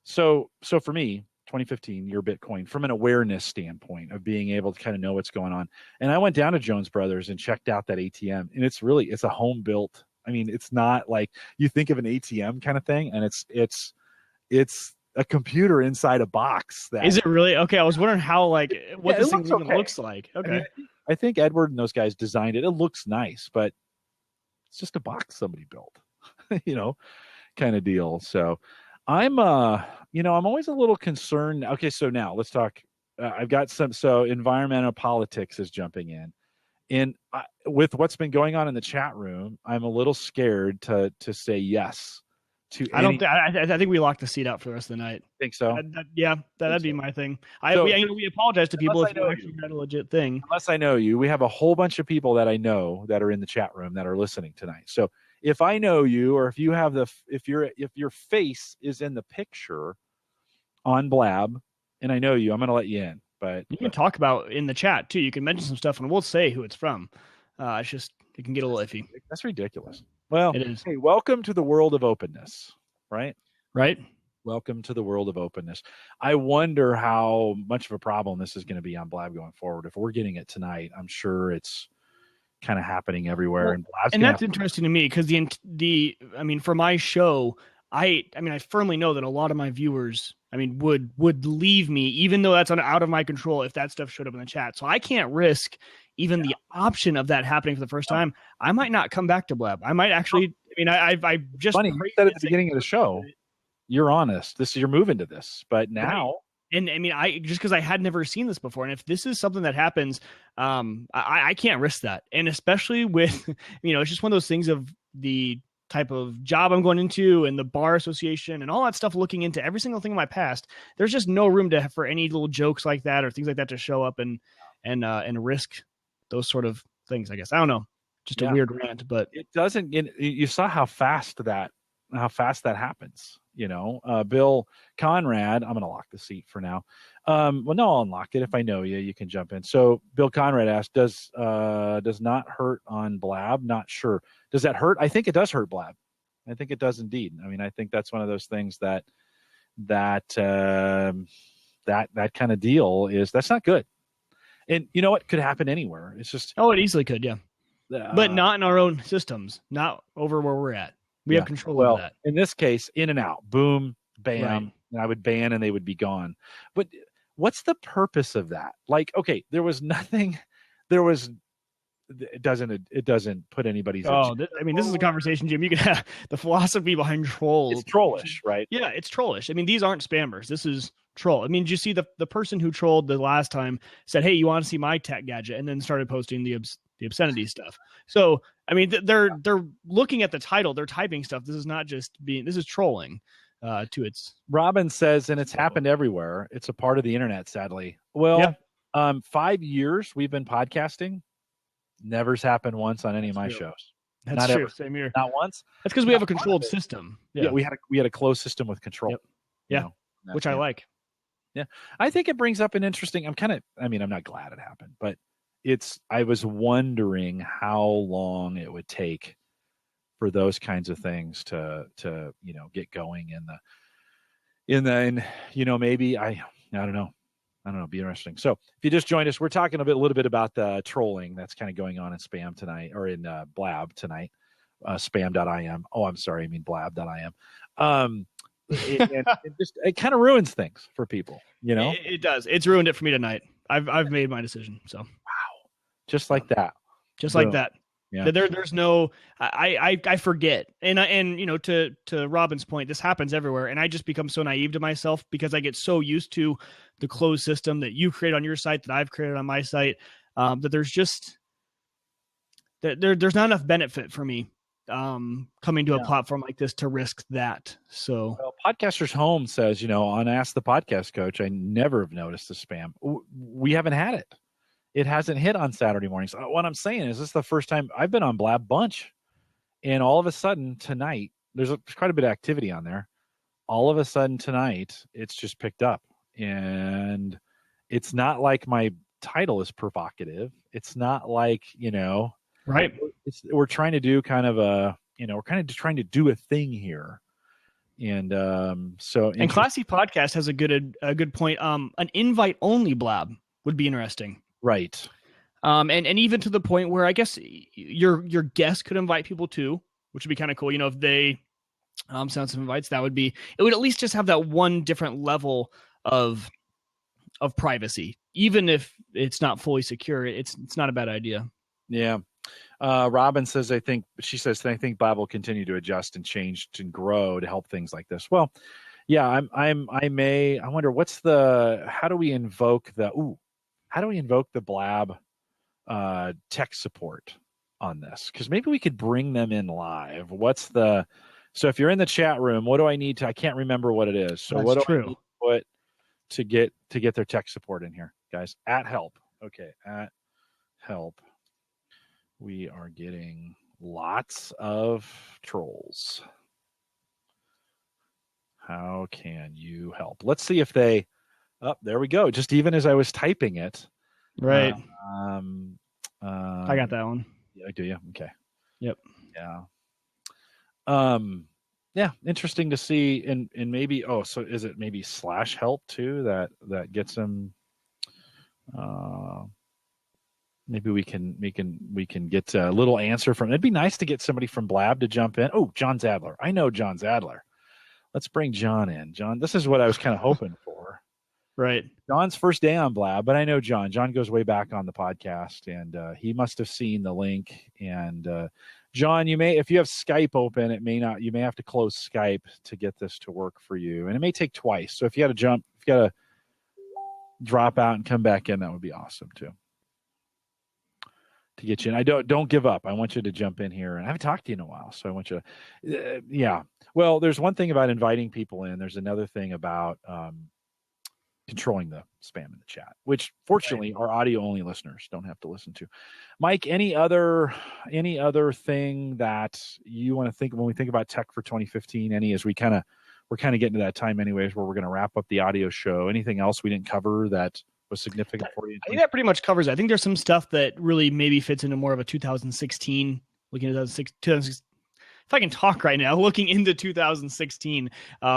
So for me, 2015, your Bitcoin, from an awareness standpoint of being able to kind of know what's going on. And I went down to Jones Brothers and checked out that ATM, and it's a home built. I mean, it's not like you think of an ATM kind of thing, and it's a computer inside a box. Is it really? Okay, I was wondering how, like, what this thing even looks like. Okay. I think Edward and those guys designed it. It looks nice, but it's just a box somebody built, kind of deal. So I'm always a little concerned. Okay, so now let's talk. I've got so environmental politics is jumping in. And with what's been going on in the chat room, I'm a little scared to say yes to. I think we locked the seat out for the rest of the night. Think so? That'd be my thing. We apologize to people if you actually had a legit thing. Unless I know you, we have a whole bunch of people that I know that are in the chat room that are listening tonight. So if I know you, or if you have if your face is in the picture on Blab, and I know you, I'm going to let you in. But you can talk about in the chat too. You can mention some stuff, and we'll say who it's from. It's just it can get a little iffy. That's ridiculous. Well, it is. Hey, welcome to the world of openness, right? Right. Welcome to the world of openness. I wonder how much of a problem this is going to be on Blab going forward. If we're getting it tonight, I'm sure it's kind of happening everywhere. Well, and that's interesting to me because for my show, I firmly know that a lot of my viewers, would leave me, even though that's out of my control, if that stuff showed up in the chat. So I can't risk even the option of that happening for the first time. I might not come back to Blab. I might actually. I just funny. You said at the beginning of the show, you're honest. You're moving to this, but now. Right. And just because I had never seen this before, and if this is something that happens, I can't risk that. And especially with, it's just one of those things of the type of job I'm going into and the bar association and all that stuff, looking into every single thing in my past, there's just no room for any little jokes like that or things like that to show up and risk those sort of things, I guess. I don't know. Just a weird rant, but it doesn't, you saw how fast that happens. Bill Conrad, I'm going to lock the seat for now. Well, no, I'll unlock it. If I know you, you can jump in. So Bill Conrad asked, does not hurt on Blab? Not sure. Does that hurt? I think it does hurt Blab. I think it does indeed. I think that's one of those things that kind of deal that's not good. And you know what could happen anywhere. It's just, it easily could. Yeah. But not in our own systems, not over where we're at. We have control over that. In this case, in and out, boom, bam, right. And I would ban and they would be gone. But what's the purpose of that? Like, okay, there was it doesn't put anybody's. This is a conversation, Jim. You can have the philosophy behind trolls. It's trollish, right? Yeah, it's trollish. I mean, these aren't spammers. This is troll. I mean, did you see the person who trolled the last time said, "Hey, you want to see my tech gadget?" and then started posting the obscenity stuff. So, I mean, they're looking at the title, they're typing stuff. This is not just this is trolling to its. Robin says, and it's happened everywhere. It's a part of the internet, sadly. Well, 5 years we've been podcasting. Never's happened once on any of my shows. That's not true. Ever. Same here. Not once. That's because we have a controlled system. Yeah, we had a closed system with control. Yep. Yeah, which I like. Yeah, I think it brings up an interesting. I'm not glad it happened, but I was wondering how long it would take for those kinds of things to get going maybe I don't know. Be interesting. So if you just joined us, we're talking a little bit about the trolling that's kind of going on in spam tonight, or in Blab tonight, spam.im. Oh, I'm sorry. I mean blab.im. It kind of ruins things for people, It does. It's ruined it for me tonight. I've made my decision. So wow, just like that. Like that. Yeah. There's no. I forget, and to Robin's point, this happens everywhere, and I just become so naive to myself because I get so used to the closed system that you create on your site, that I've created on my site, that there's just there's not enough benefit for me coming to a platform like this to risk that. So, Podcaster's Home says, on Ask the Podcast Coach, I never have noticed the spam. We haven't had it. It hasn't hit on Saturday mornings. What I'm saying is, this is the first time I've been on Blab bunch, and all of a sudden tonight, there's quite a bit of activity on there. All of a sudden tonight, it's just picked up, and it's not like my title is provocative. It's not like, right. We're trying to do kind of we're kind of trying to do a thing here. And and Classy Podcast has a good point. An invite only Blab would be interesting. Right. And even to the point where I guess your guest could invite people too, which would be kind of cool. If they send some invites, it would at least just have that one different level of privacy. Even if it's not fully secure, it's not a bad idea. Yeah. Robin says, I think Blab will continue to adjust and change and grow to help things like this. Well, yeah, I wonder how do we invoke the Blab tech support on this? Because maybe we could bring them in live. So if you're in the chat room, what do I need to? I can't remember what it is. So what do I need to put to get their tech support in here, guys? At help. Okay, at help. We are getting lots of trolls. How can you help? Let's see if they. Oh, there we go. Just even as I was typing it. Right. I got that one. Yeah, do you? Okay. Yep. Yeah. Yeah. Interesting to see. And maybe, so is it maybe /help too that gets them? Maybe we can get a little answer from. It'd be nice to get somebody from Blab to jump in. Oh, John Zadler. I know John Zadler. Let's bring John in. John, this is what I was kind of hoping for. Right. John's first day on Blab, but I know John. John goes way back on the podcast, and he must have seen the link. And John, if you have Skype open, you may have to close Skype to get this to work for you, and it may take twice. So if you got to drop out and come back in, that would be awesome too. To get you in, don't give up. I want you to jump in here, and I haven't talked to you in a while, so I want you to. Yeah. Well, there's one thing about inviting people in. There's another thing about controlling the spam in the chat, which fortunately our audio only listeners don't have to listen to. Mike, any other thing that you want to think when we think about tech for 2015? As we're kind of getting to that time anyways, where we're going to wrap up the audio show. Anything else we didn't cover that was significant for you? I think that pretty much covers it. I think there's some stuff that really maybe fits into more of a 2016, looking at 2016. If I can talk right now, looking into 2016,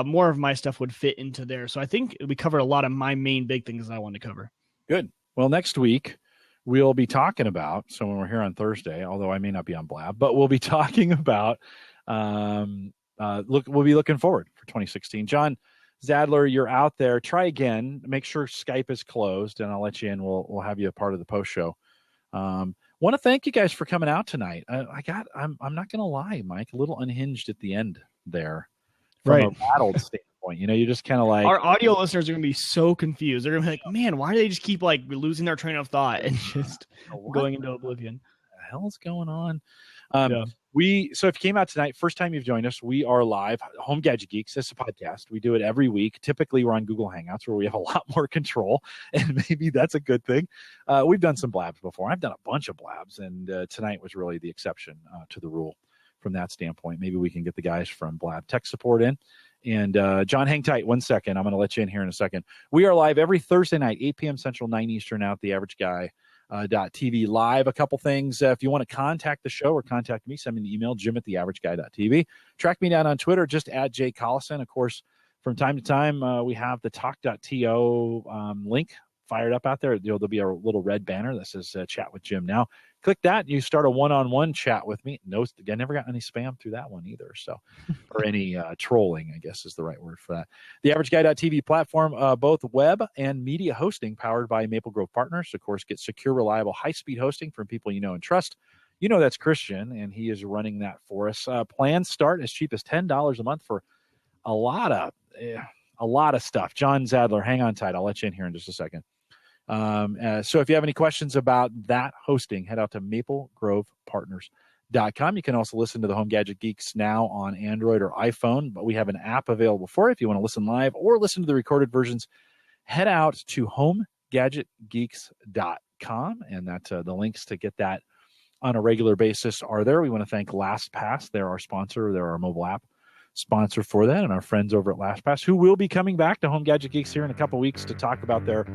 more of my stuff would fit into there. So I think we covered a lot of my main big things I wanted to cover. Good. Well, next week we'll be talking about, so when we're here on Thursday, although I may not be on Blab, but we'll be talking about, we'll be looking forward for 2016. John Zadler, you're out there. Try again. Make sure Skype is closed, and I'll let you in. We'll have you a part of the post show. Want to thank you guys for coming out tonight. I'm not going to lie, Mike, a little unhinged at the end there from a rattled standpoint. You're just kind of like, our audio listeners are going to be so confused. They're going to be like, man, why do they just keep like losing their train of thought and just going into oblivion? What the hell's going on? So if you came out tonight, first time you've joined us, we are live. Home Gadget Geeks, this is a podcast. We do it every week. Typically, we're on Google Hangouts where we have a lot more control, and maybe that's a good thing. We've done some blabs before. I've done a bunch of blabs, and tonight was really the exception to the rule from that standpoint. Maybe we can get the guys from Blab Tech Support in. And John, hang tight 1 second. I'm going to let you in here in a second. We are live every Thursday night, 8 p.m. Central, 9 Eastern, out The Average Guy. .tv live. A couple things. If you want to contact the show or contact me, send me an email, jim@theaverageguy.tv. Track me down on Twitter, just at @Collison. Of course, from time to time, we have the talk.to link fired up out there. There'll be a little red banner that says chat with Jim now. Click that and you start a one-on-one chat with me. No, I never got any spam through that one either. So, or any trolling, I guess is the right word for that. The AverageGuy.tv platform, both web and media hosting powered by Maple Grove Partners. Of course, get secure, reliable, high-speed hosting from people you know and trust. You know that's Christian, and he is running that for us. Plans start as cheap as $10 a month for a lot of stuff. John Zadler, hang on tight. I'll let you in here in just a second. So if you have any questions about that hosting, head out to maplegrovepartners.com. You can also listen to the Home Gadget Geeks now on Android or iPhone, but we have an app available for it. If you want to listen live or listen to the recorded versions, head out to homegadgetgeeks.com, and that the links to get that on a regular basis are there. We want to thank LastPass. They're our sponsor. They're our mobile app sponsor for that, and our friends over at LastPass, who will be coming back to Home Gadget Geeks here in a couple weeks to talk about their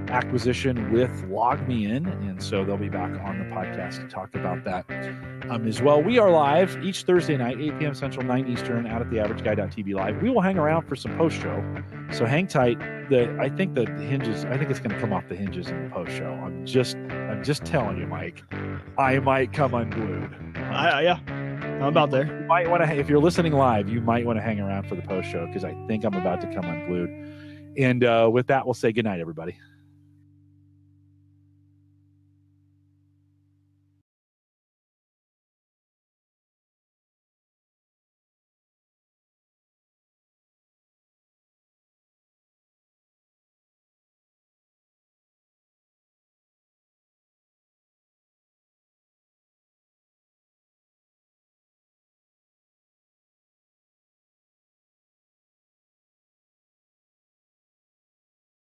acquisition with LogMeIn, and so they'll be back on the podcast to talk about that as well. We are live each Thursday night, 8 p.m. Central, 9 Eastern, out at theaverageguy.tv live. We will hang around for some post-show, so hang tight. I think the hinges, I think it's going to come off the hinges in the post-show. I'm just telling you, Mike, I might come unglued. Yeah. I'm about there. You might want to, if you're listening live, you might want to hang around for the post show because I think I'm about to come unglued. And with that, we'll say goodnight, everybody.